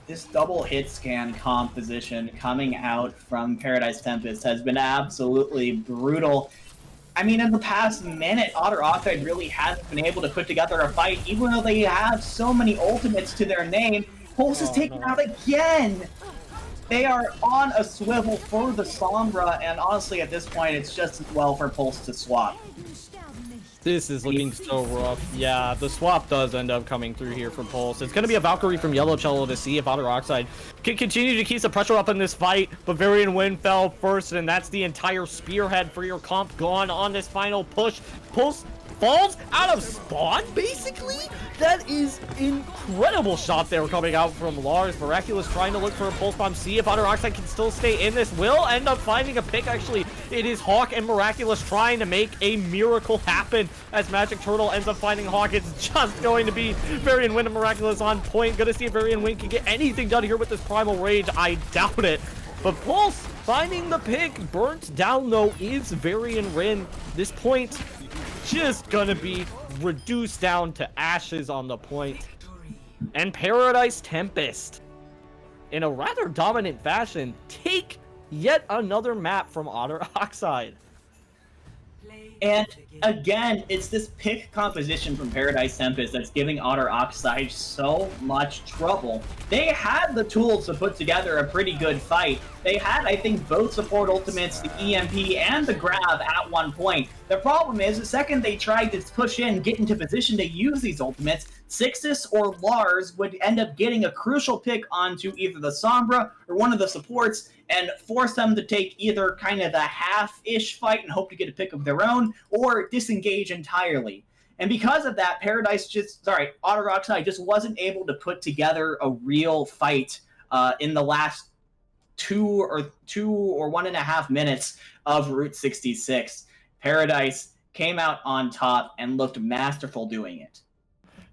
This double hit scan composition coming out from Paradise Tempest has been absolutely brutal. I mean, in the past minute, Otter Oxide really hasn't been able to put together a fight, even though they have so many ultimates to their name. Pulse is taken out again! They are on a swivel for the Sombra, and honestly, at this point, it's just as well for Pulse to swap. This is looking so rough. Yeah, the swap does end up coming through here for Pulse. It's going to be a Valkyrie from Yellow Cello to see if Otter Oxide can continue to keep the pressure up in this fight. But Varian Wind fell first, and that's the entire spearhead for your comp gone on this final push. Pulse falls out of spawn, basically? That is incredible shot there coming out from Lars. Miraculous trying to look for a pulse bomb. See if Otter Oxide can still stay in this. Will end up finding a pick, actually. It is Hawk and Miraculous trying to make a miracle happen as Magic Turtle ends up finding Hawk. It's just going to be Varian Wind and Miraculous on point. Gonna see if Varian Wind can get anything done here with this Primal Rage. I doubt it. But Pulse finding the pick. Burnt down, though, is Varian Wind. This point just gonna be reduced down to ashes on the point. And Paradise Tempest, in a rather dominant fashion, take yet another map from Otter Oxide. And again, it's this pick composition from Paradise Tempest that's giving Otter Oxide so much trouble. They had the tools to put together a pretty good fight. They had, I think, both support ultimates, the EMP and the grab at one point. The problem is, the second they tried to push in, get into position to use these ultimates, Sixtus or Lars would end up getting a crucial pick onto either the Sombra or one of the supports and force them to take either kind of the half-ish fight and hope to get a pick of their own, or disengage entirely. And because of that, Otter Oxide just wasn't able to put together a real fight in the last two or 1.5 minutes of Route 66. Paradise came out on top and looked masterful doing it.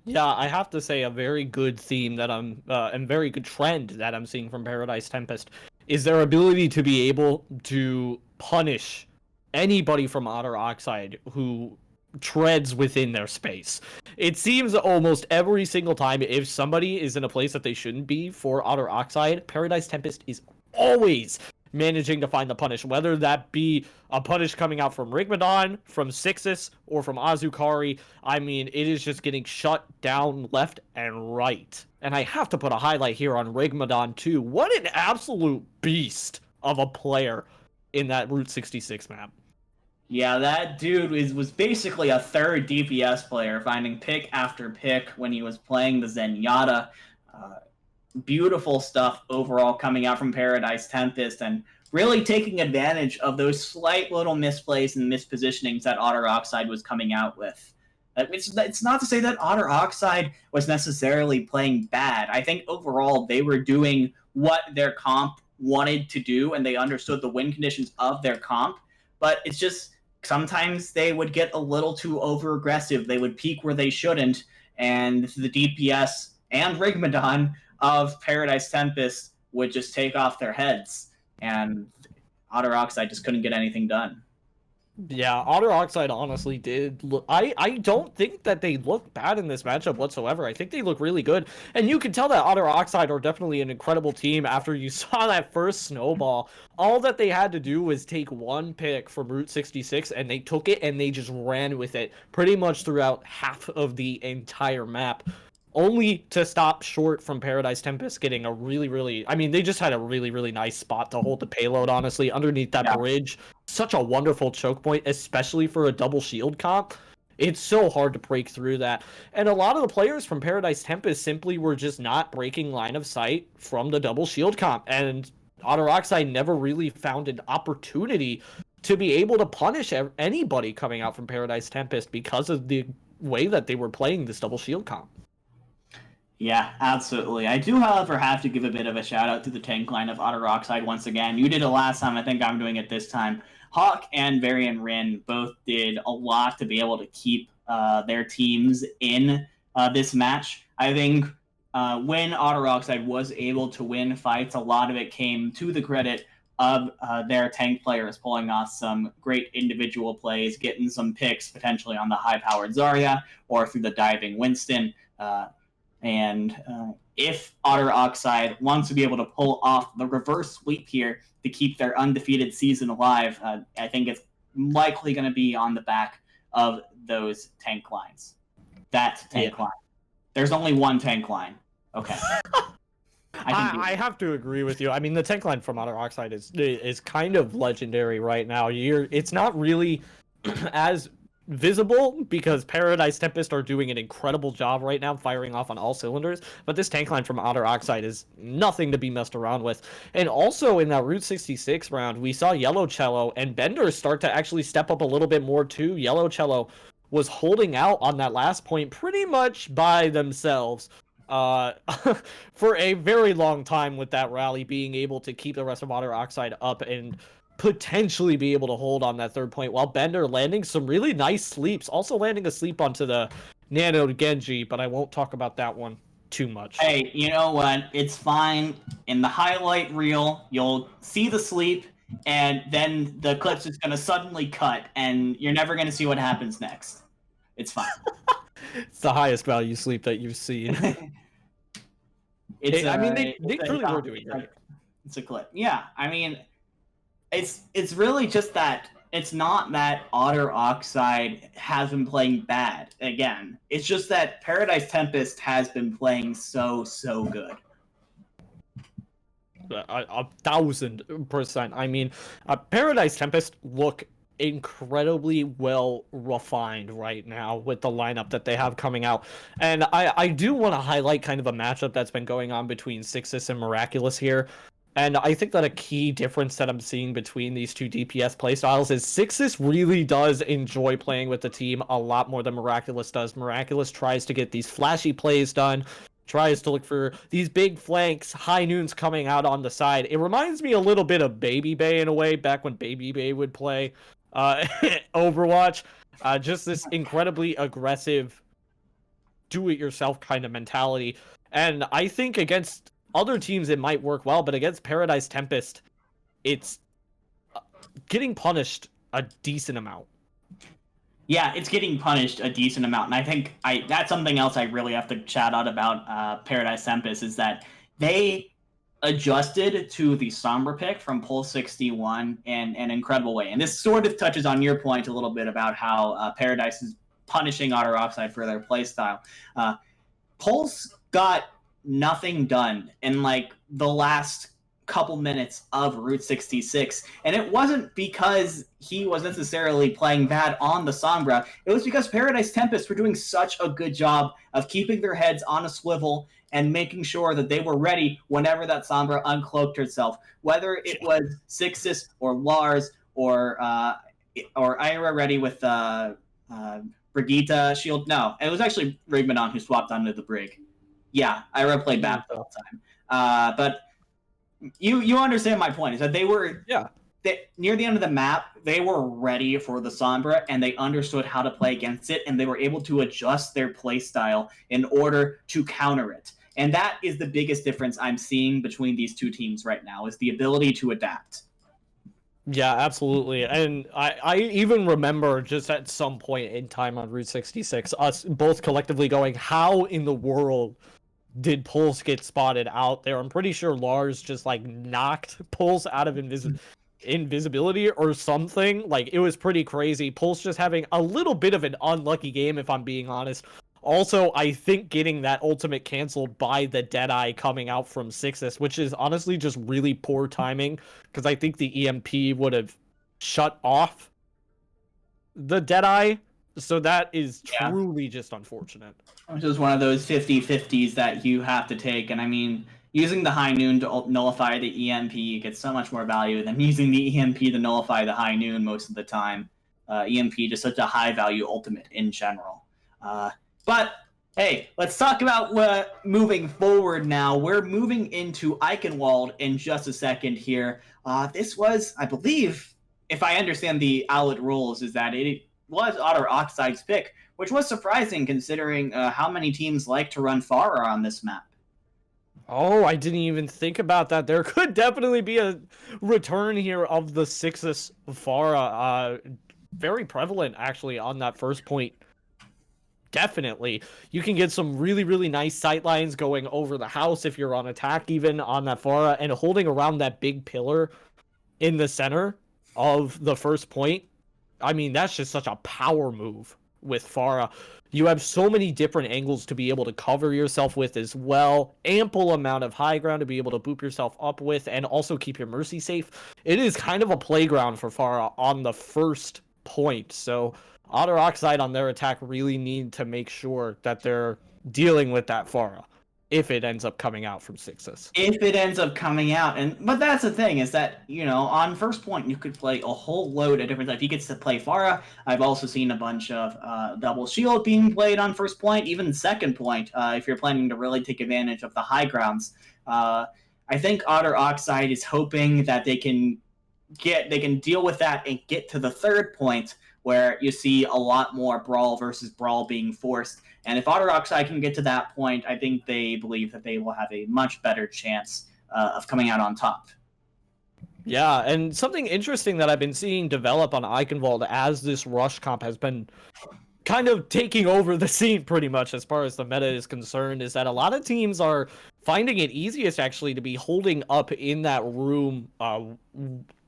Yeah, I have to say a very good theme that and very good trend that I'm seeing from Paradise Tempest is their ability to be able to punish anybody from Otter Oxide who treads within their space. It seems almost every single time if somebody is in a place that they shouldn't be for Otter Oxide, Paradise Tempest is always managing to find the punish, whether that be a punish coming out from Rigmadon, from Sixus, or from Azukari. I mean, it is just getting shut down left and right. And I have to put a highlight here on Rigmadon too. What an absolute beast of a player in that Route 66 map. Yeah, that dude was basically a third DPS player, finding pick after pick when he was playing the Zenyatta. Beautiful stuff overall coming out from Paradise Tempest, and really taking advantage of those slight little misplays and mispositionings that Otter Oxide was coming out with. It's not to say that Otter Oxide was necessarily playing bad. I think overall they were doing what their comp wanted to do, and they understood the win conditions of their comp, but it's just sometimes they would get a little too over-aggressive. They would peak where they shouldn't, and the DPS and Rigmadon of Paradise Tempest would just take off their heads, and Otter Oxide just couldn't get anything done. Yeah, Otter Oxide honestly did look... I don't think that they look bad in this matchup whatsoever. I think they look really good. And you can tell that Otter Oxide are definitely an incredible team after you saw that first snowball. All that they had to do was take one pick from Route 66, and they took it and they just ran with it pretty much throughout half of the entire map. Only to stop short from Paradise Tempest getting a really... I mean, they just had a really nice spot to hold the payload, honestly, underneath that bridge. Such a wonderful choke point, especially for a double shield comp. It's so hard to break through that. And a lot of the players from Paradise Tempest simply were just not breaking line of sight from the double shield comp. And Otter Oxide never really found an opportunity to be able to punish anybody coming out from Paradise Tempest because of the way that they were playing this double shield comp. Yeah, absolutely. I do, however, have to give a bit of a shout out to the tank line of Otter Oxide once again. You did it last time. I think I'm doing it this time. Hawk and Varian Rin both did a lot to be able to keep their teams in this match. I think when Otter Oxide was able to win fights, a lot of it came to the credit of their tank players pulling off some great individual plays, getting some picks potentially on the high-powered Zarya or through the diving Winston. And if Otter Oxide wants to be able to pull off the reverse sweep here to keep their undefeated season alive, I think it's likely going to be on the back of those tank lines. That tank line. There's only one tank line. Okay. I have to agree with you. I mean, the tank line from Otter Oxide is kind of legendary right now. It's not really as visible because Paradise Tempest are doing an incredible job right now, firing off on all cylinders. But this tank line from Otter Oxide is nothing to be messed around with. And also in that Route 66 round, we saw Yellow Cello and Bender start to actually step up a little bit more too. Yellow Cello was holding out on that last point pretty much by themselves for a very long time with that rally, being able to keep the rest of Otter Oxide up and potentially be able to hold on that third point, while Bender landing some really nice sleeps, also landing a sleep onto the Nano Genji, but I won't talk about that one too much. Hey, you know what? It's fine. In the highlight reel, you'll see the sleep, and then the clip's just going to suddenly cut, and you're never going to see what happens next. It's fine. It's the highest value sleep that you've seen. I mean, they truly were doing great. It's a clip. Yeah, I mean, it's really just that it's not that Otter Oxide has been playing bad. Again, it's just that Paradise Tempest has been playing so good. 1,000%. I mean, Paradise Tempest look incredibly well refined right now with the lineup that they have coming out, and I do want to highlight kind of a matchup that's been going on between Sixus and Miraculous here. And I think that a key difference that I'm seeing between these two DPS playstyles is Sixus really does enjoy playing with the team a lot more than Miraculous does. Miraculous tries to get these flashy plays done, tries to look for these big flanks, high noons coming out on the side. It reminds me a little bit of Baby Bay in a way, back when Baby Bay would play Overwatch. Just this incredibly aggressive, do-it-yourself kind of mentality. And I think against other teams it might work well, but against Paradise Tempest, it's getting punished a decent amount. Yeah, it's getting punished a decent amount, and I think that's something else I really have to shout out about Paradise Tempest, is that they adjusted to the Sombra pick from Pulse 61 in an incredible way. And this sort of touches on your point a little bit about how Paradise is punishing Otter Oxide for their playstyle. Pulse got nothing done in like the last couple minutes of Route 66, and it wasn't because he was necessarily playing bad on the Sombra. It was because Paradise Tempest were doing such a good job of keeping their heads on a swivel and making sure that they were ready whenever that Sombra uncloaked herself, whether it was Sixus or Lars or Ira ready with Brigitte shield. No, it was actually Rigmadon who swapped onto the Brig. Yeah, Ira played bad the whole time. But you understand my point, is that they were near the end of the map, they were ready for the Sombra, and they understood how to play against it, and they were able to adjust their play style in order to counter it. And that is the biggest difference I'm seeing between these two teams right now, is the ability to adapt. Yeah, absolutely. And I even remember just at some point in time on Route 66, us both collectively going, how in the world did Pulse get spotted out there? I'm pretty sure Lars just like knocked Pulse out of invisibility or something. Like, it was pretty crazy. Pulse just having a little bit of an unlucky game, if I'm being honest. Also, I think getting that ultimate canceled by the Deadeye coming out from Sixus, which is honestly just really poor timing, because I think the EMP would have shut off the Deadeye. So that is truly just unfortunate. Which is one of those 50-50s that you have to take. And I mean, using the high noon to nullify the EMP gets so much more value than using the EMP to nullify the high noon most of the time. EMP just such a high value ultimate in general. But hey, let's talk about moving forward now. We're moving into Eichenwald in just a second here. This was, I believe, if I understand the Owlet rules, is that it was Otter Oxide's pick, which was surprising considering how many teams like to run Pharah on this map. Oh, I didn't even think about that. There could definitely be a return here of the Sixus Pharah. Very prevalent, actually, on that first point. Definitely. You can get some really, really nice sight lines going over the house if you're on attack, even on that Pharah, and holding around that big pillar in the center of the first point. I mean, that's just such a power move with Pharah. You have so many different angles to be able to cover yourself with as well. Ample amount of high ground to be able to boop yourself up with and also keep your Mercy safe. It is kind of a playground for Pharah on the first point. So Otter Oxide on their attack really need to make sure that they're dealing with that Pharah if it ends up coming out from Sixus. If it ends up coming out, but that's the thing is that on first point you could play a whole load of different types. You get to play Pharah. I've also seen a bunch of double shield being played on first point, even second point. If you're planning to really take advantage of the high grounds, I think Otter Oxide is hoping that they can deal with that and get to the third point where you see a lot more brawl versus brawl being forced. And if Otter Oxide can get to that point, I think they believe that they will have a much better chance of coming out on top. Yeah, and something interesting that I've been seeing develop on Eichenwald as this rush comp has been kind of taking over the scene pretty much as far as the meta is concerned is that a lot of teams are finding it easiest actually to be holding up in that room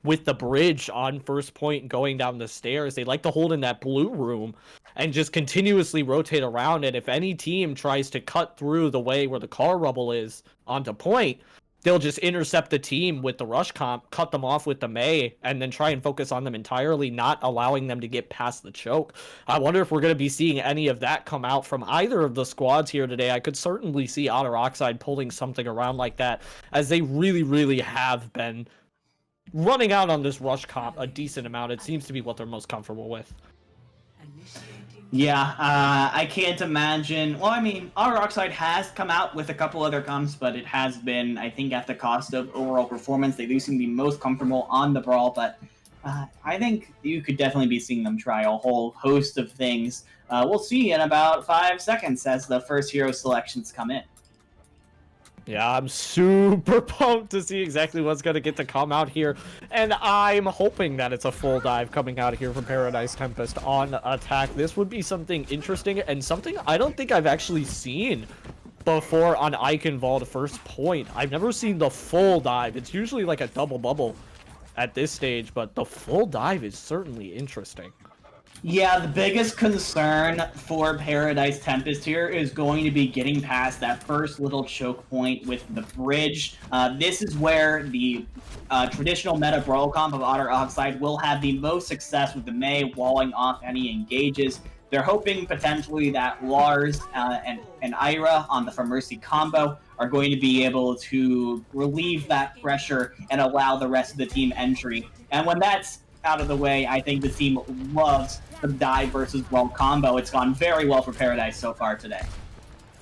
with the bridge on first point going down the stairs. They like to hold in that blue room and just continuously rotate around. And if any team tries to cut through the way where the car rubble is onto point, they'll just intercept the team with the rush comp, cut them off with the Mei, and then try and focus on them entirely, not allowing them to get past the choke. I wonder if we're going to be seeing any of that come out from either of the squads here today. I could certainly see Otter Oxide pulling something around like that, as they really, really have been running out on this rush comp a decent amount. It seems to be what they're most comfortable with. Yeah, I can't imagine. Well, I mean, Otter Oxide has come out with a couple other comps, but it has been, I think, at the cost of overall performance. They do seem to be most comfortable on the brawl, but I think you could definitely be seeing them try a whole host of things. We'll see in about 5 seconds as the first hero selections come in. Yeah, I'm super pumped to see exactly what's going to get to come out here. And I'm hoping that it's a full dive coming out here from Paradise Tempest on attack. This would be something interesting and something I don't think I've actually seen before on Eichenwald first point. I've never seen the full dive. It's usually like a double bubble at this stage, but the full dive is certainly interesting. Yeah, the biggest concern for Paradise Tempest here is going to be getting past that first little choke point with the bridge. This is where the traditional meta brawl comp of Otter Oxide will have the most success with the Mei walling off any engages. They're hoping potentially that Lars and Ira on the For Mercy combo are going to be able to relieve that pressure and allow the rest of the team entry. And when that's out of the way, I think the team loves the dive versus brawl combo. It's gone very well for Paradise so far today.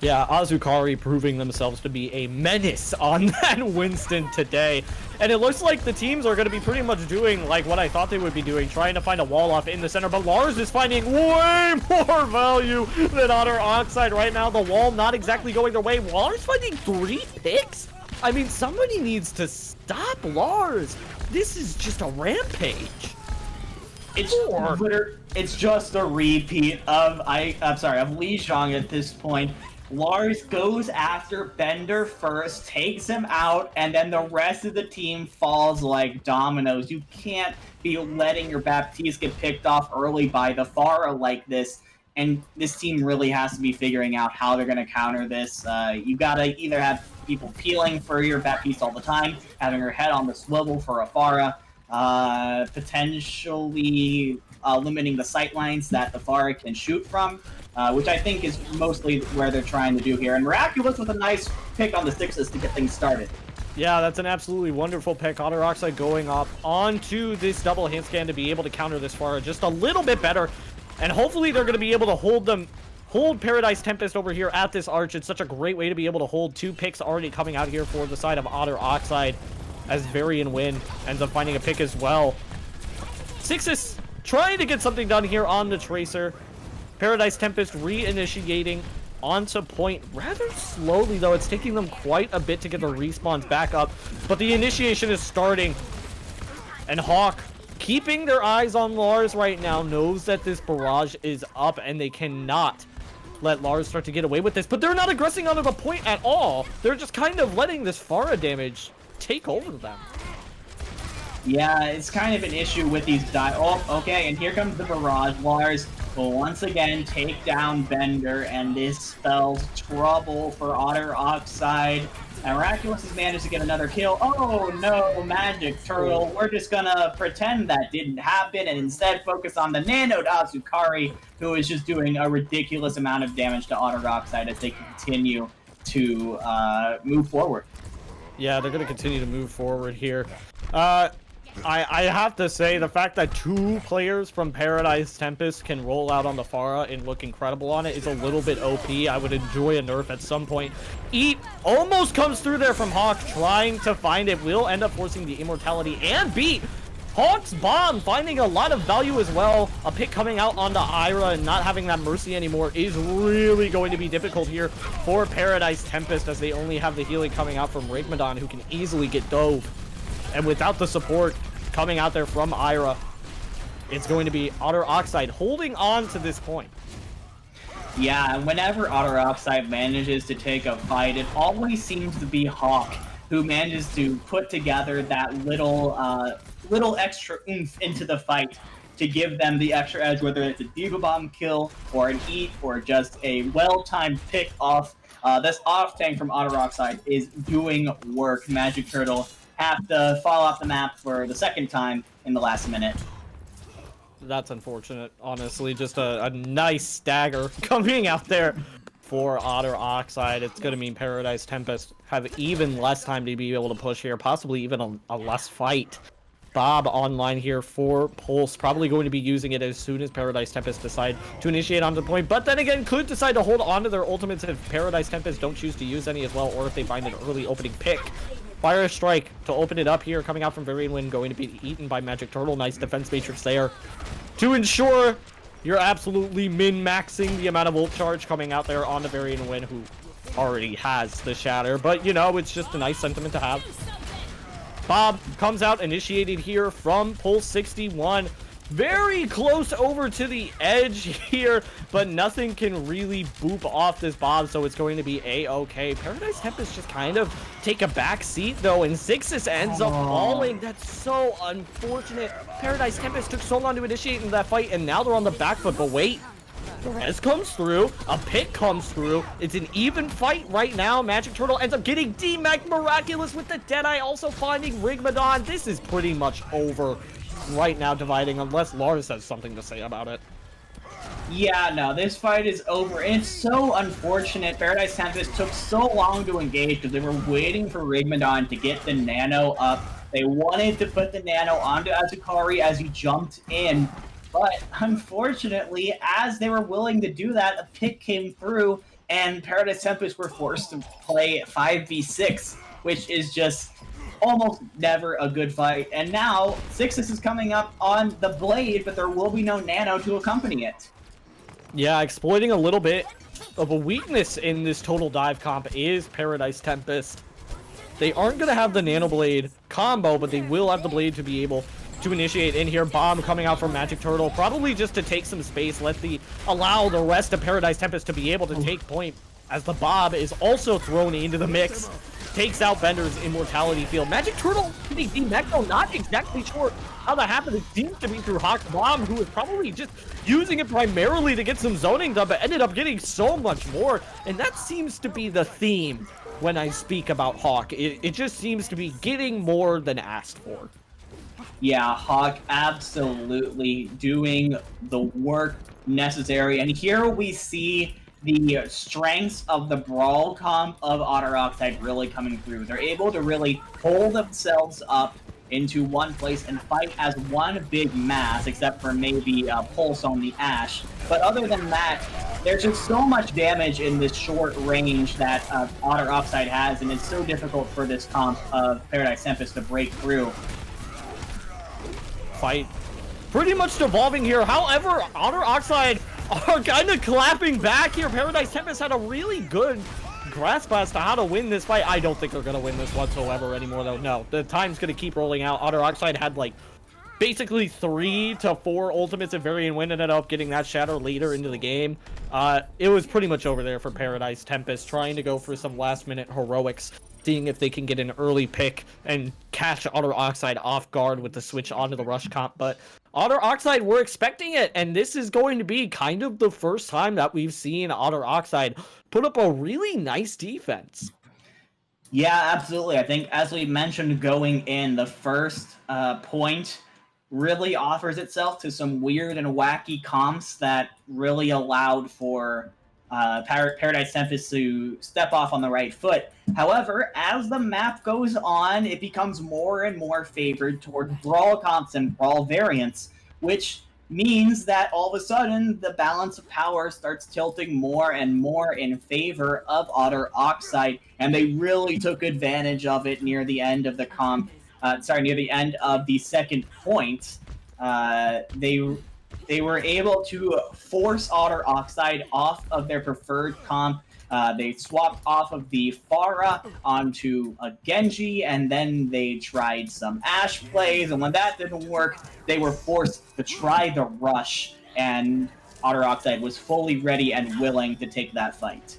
Yeah, Azukari proving themselves to be a menace on that Winston today. And it looks like the teams are going to be pretty much doing like what I thought they would be doing, trying to find a wall off in the center. But Lars is finding way more value than Otter Oxide right now. The wall not exactly going their way. Lars finding 3 picks? I mean, somebody needs to stop Lars. This is just a rampage. It's just a repeat of Li Zhang at this point. Lars goes after Bender first, takes him out, and then the rest of the team falls like dominoes. You can't be letting your Baptiste get picked off early by the Pharah like this, and this team really has to be figuring out how they're going to counter this. You gotta either have people peeling for your Baptiste all the time, having her head on the swivel for a Pharah, potentially limiting the sight lines that the Pharah can shoot from, which I think is mostly where they're trying to do here. And Miraculous with a nice pick on the Sixes to get things started. Yeah, that's an absolutely wonderful pick. Otter Oxide going up onto this double hand scan to be able to counter this Pharah just a little bit better. And hopefully they're going to be able to hold Paradise Tempest over here at this arch. It's such a great way to be able to hold 2 picks already coming out here for the side of Otter Oxide, as Varian Win ends up finding a pick as well. Sixus trying to get something done here on the Tracer. Paradise Tempest reinitiating onto point rather slowly, though. It's taking them quite a bit to get the respawns back up, but the initiation is starting. And Hawk, keeping their eyes on Lars right now, knows that this barrage is up and they cannot let Lars start to get away with this, but they're not aggressing onto the point at all. They're just kind of letting this Pharah damage take over them. Yeah, it's kind of an issue with these Oh, okay, and here comes the barrage. Lars will once again take down Bender, and this spells trouble for Otter Oxide. And Miraculous has managed to get another kill. Oh no, Magic Turtle. We're just gonna pretend that didn't happen and instead focus on the Nano Azukari, who is just doing a ridiculous amount of damage to Otter Oxide as they continue to move forward. Yeah, they're gonna continue to move forward here. I have to say, the fact that 2 players from Paradise Tempest can roll out on the Pharah and look incredible on it is a little bit OP. I would enjoy a nerf at some point. Eat almost comes through there from Hawk, trying to find it. Will end up forcing the immortality and beat. Hawk's bomb finding a lot of value as well. A pick coming out onto Ira and not having that mercy anymore is really going to be difficult here for Paradise Tempest, as they only have the healing coming out from Rigmadon, who can easily get dove. And without the support coming out there from Ira, it's going to be Otter Oxide holding on to this point. Yeah, and whenever Otter Oxide manages to take a fight, it always seems to be Hawk who manages to put together that little extra oomph into the fight to give them the extra edge, whether it's a Diva Bomb kill or an eat or just a well-timed pick off. This off-tank from Otter Oxide is doing work. Magic Turtle have to fall off the map for the second time in the last minute. That's unfortunate, honestly. Just a nice stagger coming out there for Otter Oxide. It's going to mean Paradise Tempest have even less time to be able to push here, possibly even a less fight. Bob online here for Pulse, probably going to be using it as soon as Paradise Tempest decide to initiate onto the point, but then again could decide to hold on to their ultimates if Paradise Tempest don't choose to use any as well, or if they find an early opening pick. Fire Strike to open it up here, coming out from Varian Wind, going to be eaten by Magic Turtle. Nice defense matrix there to ensure you're absolutely min-maxing the amount of ult charge coming out there on the Varian Wind, who already has the Shatter, but you know, it's just a nice sentiment to have. Bob comes out initiated here from Pulse 61. Very close over to the edge here, but nothing can really boop off this Bob, so it's going to be a-okay. Paradise Tempest just kind of take a back seat, though, and Zixus ends up falling. That's so unfortunate. Paradise Tempest took so long to initiate in that fight, and now they're on the back foot, but wait. The res comes through, a pick comes through, it's an even fight right now. Magic Turtle ends up getting D-Mac Miraculous with the Deadeye, also finding Rigmadon. This is pretty much over right now, dividing, unless Lars has something to say about it. Yeah, no, this fight is over, and it's so unfortunate. Paradise Tempest took so long to engage because they were waiting for Rigmadon to get the Nano up. They wanted to put the Nano onto Azukari as he jumped in, but unfortunately, as they were willing to do that, a pick came through, and Paradise Tempest were forced to play 5v6, which is just almost never a good fight. And now, Zixus is coming up on the Blade, but there will be no Nano to accompany it. Yeah, exploiting a little bit of a weakness in this total dive comp is Paradise Tempest. They aren't going to have the Nano Blade combo, but they will have the Blade to be able to initiate in here. Bomb coming out from Magic Turtle, probably just to take some space, allow the rest of Paradise Tempest to be able to take point, as the Bob is also thrown into the mix. Takes out Bender's Immortality Field. Magic Turtle hitting D-Mech, though, not exactly sure how that happened. It seems to be through Hawk's Bomb, who is probably just using it primarily to get some zoning done, but ended up getting so much more. And that seems to be the theme when I speak about Hawk. It just seems to be getting more than asked for. Yeah, Hawk absolutely doing the work necessary. And here we see the strengths of the Brawl comp of Otter Oxide really coming through. They're able to really hold themselves up into one place and fight as one big mass, except for maybe a Pulse on the Ash. But other than that, there's just so much damage in this short range that Otter Oxide has, and it's so difficult for this comp of Paradise Tempest to break through. Fight pretty much devolving here. However, Otter Oxide are kind of clapping back here. Paradise Tempest had a really good grasp as to how to win this fight. I don't think they're going to win this whatsoever anymore, though. No, the time's going to keep rolling out. Otter Oxide had, like, basically 3 to 4 ultimates, and Varian Wind ended up getting that shatter later into the game. It was pretty much over there for Paradise Tempest, trying to go for some last-minute heroics, seeing if they can get an early pick and catch Otter Oxide off guard with the switch onto the rush comp. But Otter Oxide, we're expecting it, and this is going to be kind of the first time that we've seen Otter Oxide put up a really nice defense. Yeah, absolutely. I think, as we mentioned going in, the first point really offers itself to some weird and wacky comps that really allowed for Paradise Tempest to step off on the right foot. However, as the map goes on, it becomes more and more favored toward brawl comps and brawl variants, which means that all of a sudden the balance of power starts tilting more and more in favor of Otter Oxide, and they really took advantage of it near the end of the comp. Near the end of the second point. They were able to force Otter Oxide off of their preferred comp. They swapped off of the Pharah onto a Genji, and then they tried some Ashe plays, and when that didn't work, they were forced to try the rush, and Otter Oxide was fully ready and willing to take that fight.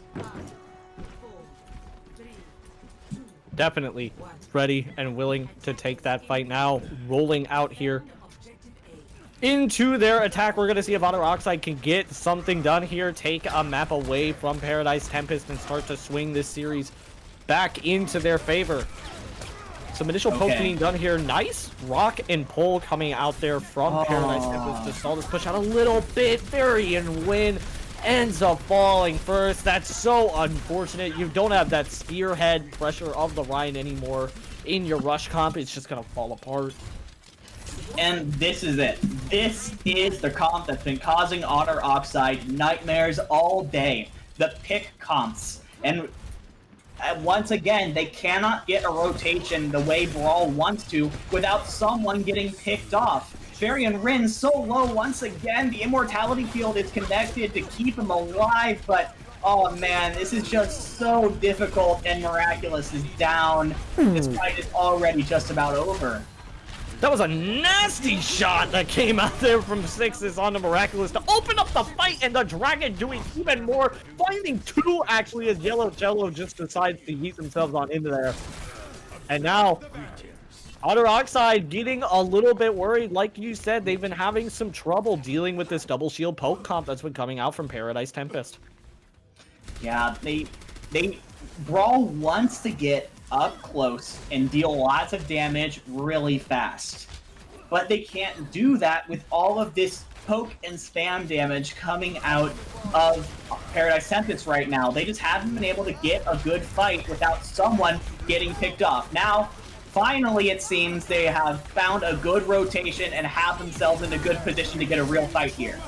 Definitely ready and willing to take that fight now. Rolling out here into their attack. We're going to see if Otter Oxide can get something done here, take a map away from Paradise Tempest, and start to swing this series back into their favor. Some initial poke being done here. Nice rock and pull coming out there from Paradise Tempest to stall this push out a little bit. Varian Wind ends up falling first. That's so unfortunate. You don't have that spearhead pressure of the Rhine anymore in your rush comp. It's just going to fall apart. And this is it. This is the comp that's been causing Otter Oxide nightmares all day. The pick comps. And once again, they cannot get a rotation the way Brawl wants to without someone getting picked off. Varian Rin so low once again. The immortality field is connected to keep him alive, but oh man, this is just so difficult, and Miraculous is down. This fight is already just about over. That was a nasty shot that came out there from Sixes onto Miraculous to open up the fight, and the Dragon doing even more, finding 2 actually as Yellow Jello just decides to yeet themselves on into there. And now Otter Oxide getting a little bit worried. Like you said, they've been having some trouble dealing with this double shield poke comp that's been coming out from Paradise Tempest. Yeah, Brawl wants to get up close and deal lots of damage really fast. But they can't do that with all of this poke and spam damage coming out of Paradise Tempest right now. They just haven't been able to get a good fight without someone getting picked off. Now, finally, it seems they have found a good rotation and have themselves in a good position to get a real fight here.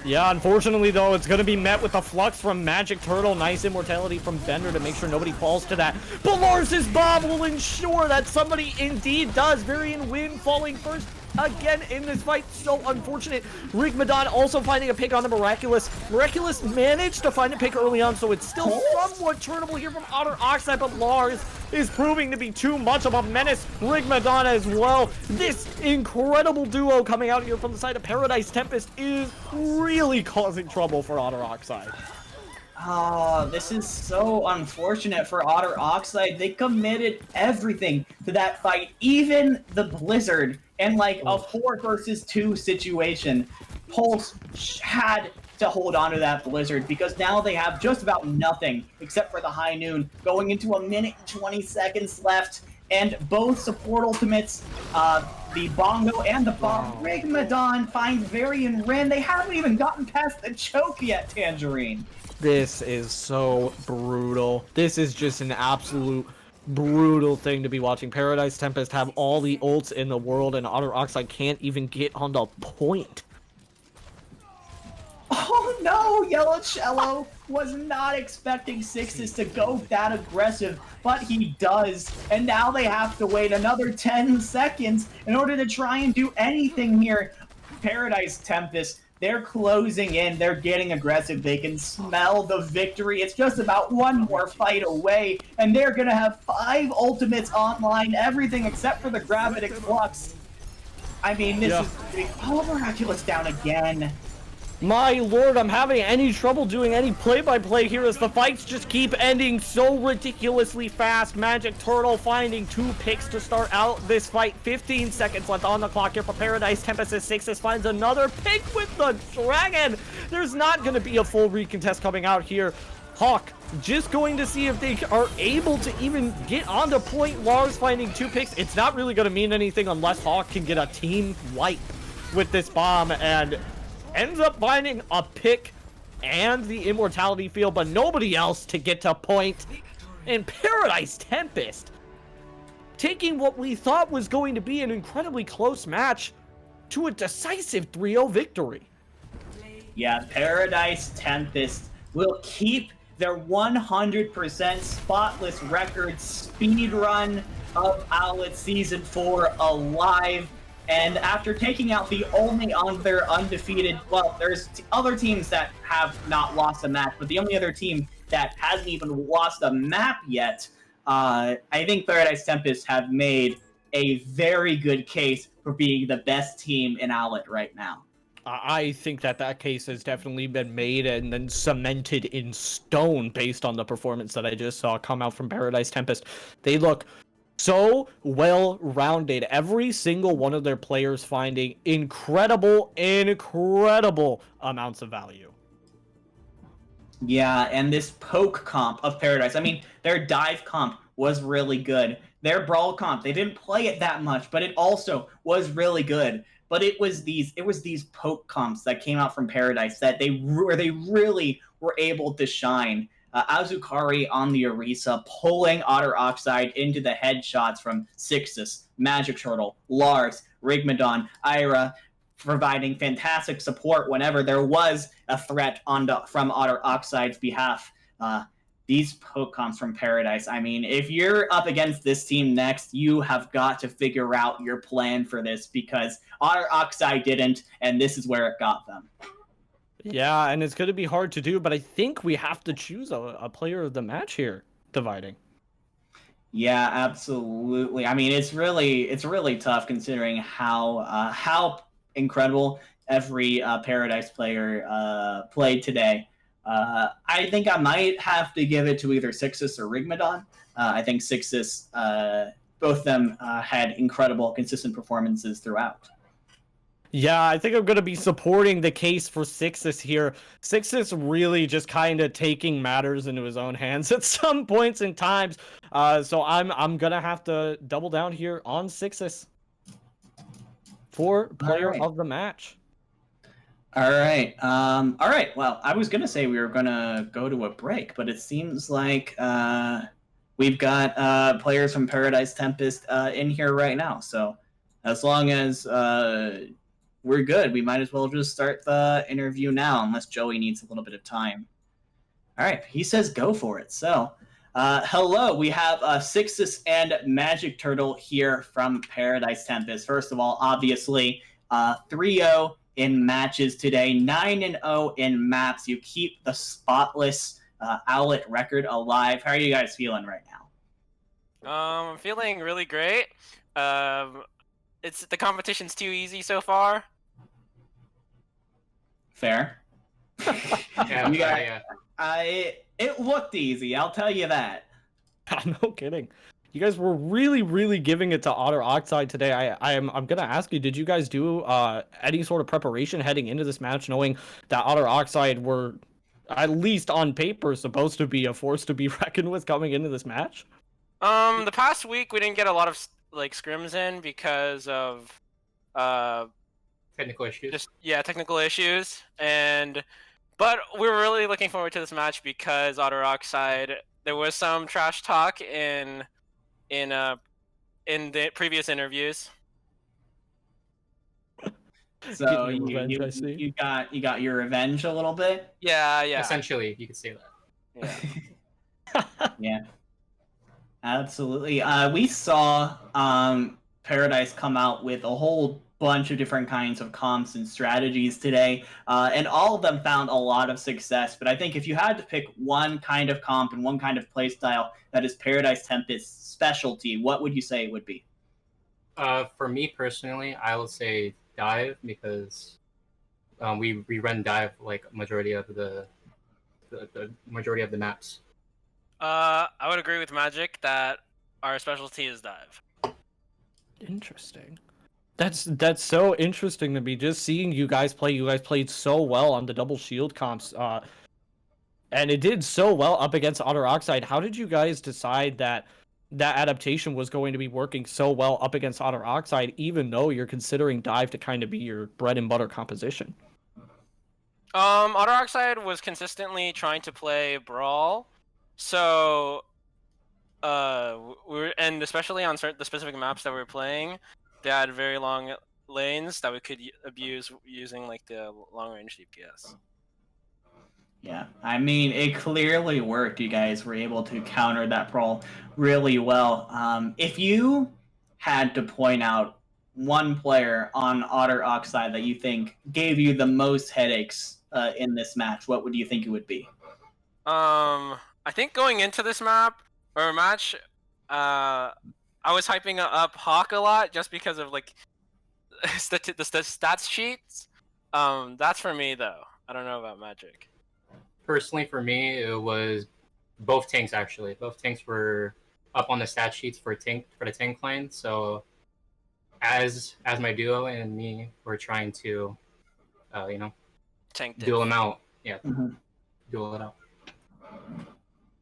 Yeah, unfortunately, though, it's going to be met with a flux from Magic Turtle. Nice immortality from Bender to make sure nobody falls to that. But Lars' Bob will ensure that somebody indeed does. Varian Wind falling first again in this fight. So unfortunate. Rigmadon also finding a pick on the Miraculous. Miraculous managed to find a pick early on, so it's still somewhat turnable here from Otter Oxide, but Lars is proving to be too much of a menace. Rigmadon as well. This incredible duo coming out here from the side of Paradise Tempest is really causing trouble for Otter Oxide. Oh, this is so unfortunate for Otter Oxide. They committed everything to that fight, even the Blizzard, and like a 4 versus 2 situation. Pulse had to hold on to that Blizzard because now they have just about nothing except for the High Noon going into 1 minute and 20 seconds left, and both support ultimates, the Bongo and the Bomb. Rigmadon finds Varian Rin. They haven't even gotten past the choke yet, Tangerine. This is so brutal. This is just an absolute brutal thing to be watching. Paradise Tempest have all the ults in the world, and Otter Oxide can't even get on the point. Oh no, Yellow Cello was not expecting Sixes to go that aggressive, but he does. And now they have to wait another 10 seconds in order to try and do anything here. Paradise Tempest They're closing in. They're getting aggressive. They can smell the victory. It's just about one more fight away, and they're going to have 5 ultimates online, everything except for the Gravitic Flux. I mean, this is big. Oh, Miraculous down again. My lord, I'm having any trouble doing any play-by-play here as the fights just keep ending so ridiculously fast. Magic Turtle finding 2 picks to start out this fight. 15 seconds left on the clock here for Paradise. Tempest is 6 finds another pick with the Dragon. There's not going to be a full recontest coming out here. Hawk just going to see if they are able to even get onto point. Lars finding 2 picks. It's not really going to mean anything unless Hawk can get a team wipe with this bomb, and ends up finding a pick and the immortality field, but nobody else to get to point. And Paradise Tempest taking what we thought was going to be an incredibly close match to a decisive 3-0 victory. Yeah, Paradise Tempest will keep their 100% spotless record speedrun of Owlet Season 4 alive. And after taking out the only other undefeated, well, there's other teams that have not lost a match, but the only other team that hasn't even lost a map yet, I think Paradise Tempest have made a very good case for being the best team in Owlet right now. I think that case has definitely been made and then cemented in stone based on the performance that I just saw come out from Paradise Tempest. They look so well-rounded. Every single one of their players finding incredible amounts of value. Yeah, and this poke comp of Paradise, I mean, their dive comp was really good. Their brawl comp, they didn't play it that much, but it also was really good. But it was these poke comps that came out from Paradise that they really were able to shine. Azukari on the Orisa, pulling Otter Oxide into the headshots from Sixus, Magic Turtle, Lars, Rigmadon, Ira, providing fantastic support whenever there was a threat from Otter Oxide's behalf. These poke comps from Paradise, I mean, if you're up against this team next, you have got to figure out your plan for this, because Otter Oxide didn't, and this is where it got them. Yeah, and it's going to be hard to do, but I think we have to choose a player of the match here, dividing. Yeah, absolutely. I mean, it's really tough considering how incredible every Paradise player played today. I think I might have to give it to either Sixus or Rigmadon. I think Sixus, both of them had incredible, consistent performances throughout. Yeah, I think I'm going to be supporting the case for Sixus here. Sixus really just kind of taking matters into his own hands at some points in times. So I'm going to have to double down here on Sixus for player of the match. All right. Well, I was going to say we were going to go to a break, but it seems like we've got players from Paradise Tempest in here right now. So as long as we're good, we might as well just start the interview now, unless Joey needs a little bit of time. All right, he says go for it. So, hello, we have Sixus and Magic Turtle here from Paradise Tempest. First of all, obviously, 3-0 in matches today, 9-0 in maps. You keep the spotless Owlet record alive. How are you guys feeling right now? I'm feeling really great. The competition's too easy so far. Fair. Yeah. It looked easy, I'll tell you that. No kidding. You guys were really giving it to Otter Oxide today. I'm gonna ask you, did you guys do any sort of preparation heading into this match, knowing that Otter Oxide were, at least on paper, supposed to be a force to be reckoned with coming into this match? The past week we didn't get a lot of scrims in because of Technical issues. Technical issues, but we were really looking forward to this match because Otter Oxide, there was some trash talk in the previous interviews. So you got your revenge a little bit? Yeah. Essentially, you could say that. Yeah. Yeah. Absolutely. We saw Paradise come out with a whole bunch of different kinds of comps and strategies today, and all of them found a lot of success. But I think if you had to pick one kind of comp and one kind of playstyle that is Paradise Tempest's specialty, what would you say it would be? For me personally, I would say dive because we run dive like majority of the majority of the maps. I would agree with Magic that our specialty is dive. Interesting. That's so interesting to me. Just seeing you guys play. You guys played so well on the double shield comps, and it did so well up against Otter Oxide. How did you guys decide that adaptation was going to be working so well up against Otter Oxide, even though you're considering dive to kind of be your bread and butter composition? Otter Oxide was consistently trying to play Brawl, so and especially on the specific maps that we were playing, they had very long lanes that we could abuse using like the long range DPS. Yeah, I mean, it clearly worked. You guys were able to counter that Brawl really well. If you had to point out one player on Otter Oxide that you think gave you the most headaches in this match, what would you think it would be? I think going into this map or match, I was hyping up Hawk a lot just because of like the stats sheets. That's for me though. I don't know about Magic. Personally, for me, it was both tanks actually. Both tanks were up on the stat sheets for the tank lane. So as my duo and me were trying to, Tank duel them out. Yeah, Mm-hmm. duel it out.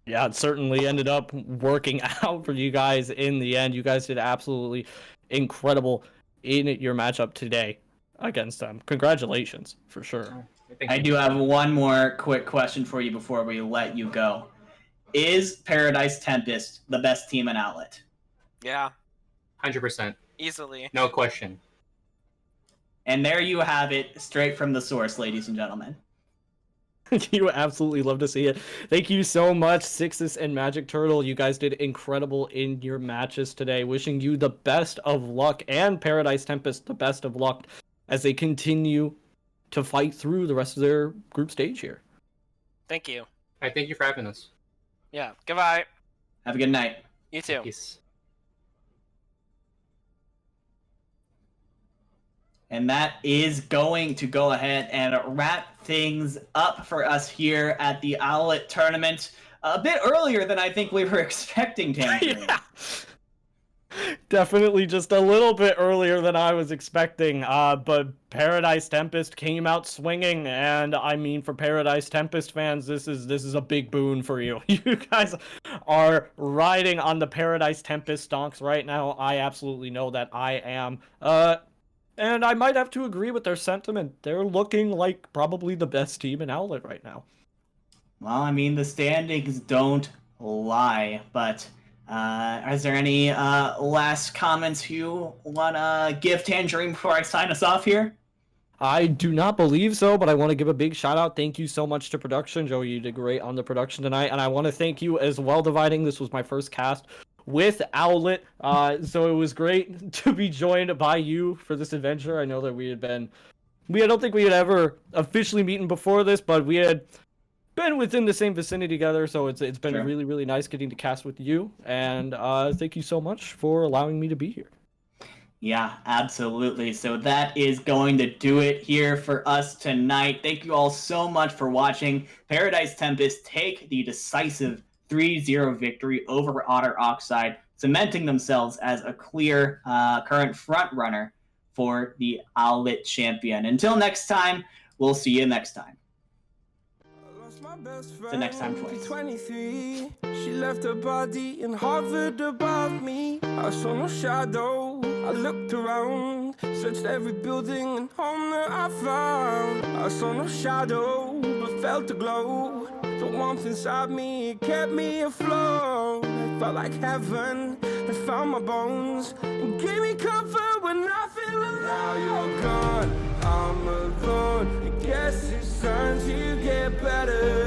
Yeah, it certainly ended up working out for you guys in the end. You guys did absolutely incredible in your matchup today against them. Congratulations, for sure. Thank I you. do have one more quick question for you before we let you go. Is Paradise Tempest the best team in Owlet? Yeah, 100%. easily. No question. And there you have it, straight from the source, ladies and gentlemen. You absolutely love to see it. Thank you so much, Sixus and Magic Turtle. You guys did incredible in your matches today. Wishing you the best of luck, and Paradise Tempest the best of luck as they continue to fight through the rest of their group stage here. Thank you. I thank you for having us. Yeah, goodbye. Have a good night. You too. Peace. And that is going to go ahead and wrap things up for us here at the Owlet tournament. A bit earlier than I think we were expecting, Tangerine. Yeah. Definitely just a little bit earlier than I was expecting, but Paradise Tempest came out swinging, and I mean, for Paradise Tempest fans, this is a big boon for you. You guys are riding on the Paradise Tempest stonks right now. I absolutely know that I am. And I might have to agree with their sentiment. They're looking like probably the best team in Owlet right now. Well, I mean, the standings don't lie, but is there any last comments you want to give, Tangerine, before I sign us off here? I do not believe so, but I want to give a big shout out. Thank you so much to production. Joey, you did great on the production tonight. And I want to thank you as well, Dividing. This was my first cast with Owlet. So it was great to be joined by you for this adventure. I know that I don't think we had ever officially meeting before this, but we had been within the same vicinity together. So it's been Sure. really, really nice getting to cast with you. And thank you so much for allowing me to be here. Yeah, absolutely. So that is going to do it here for us tonight. Thank you all so much for watching. Paradise Tempest take the decisive 3-0 victory over Otter Oxide, cementing themselves as a clear current front runner for the Owlet champion. Until next time, we'll see you next time. The next time twice. 23. She left her body and hovered above me. I saw no shadow. I looked around, searched every building and home that I found. I saw no shadow, but felt the glow. The warmth inside me, it kept me afloat. It felt like heaven had found my bones and gave me comfort when I feel alone. Now you're gone, I'm alone. I guess it's time to get better.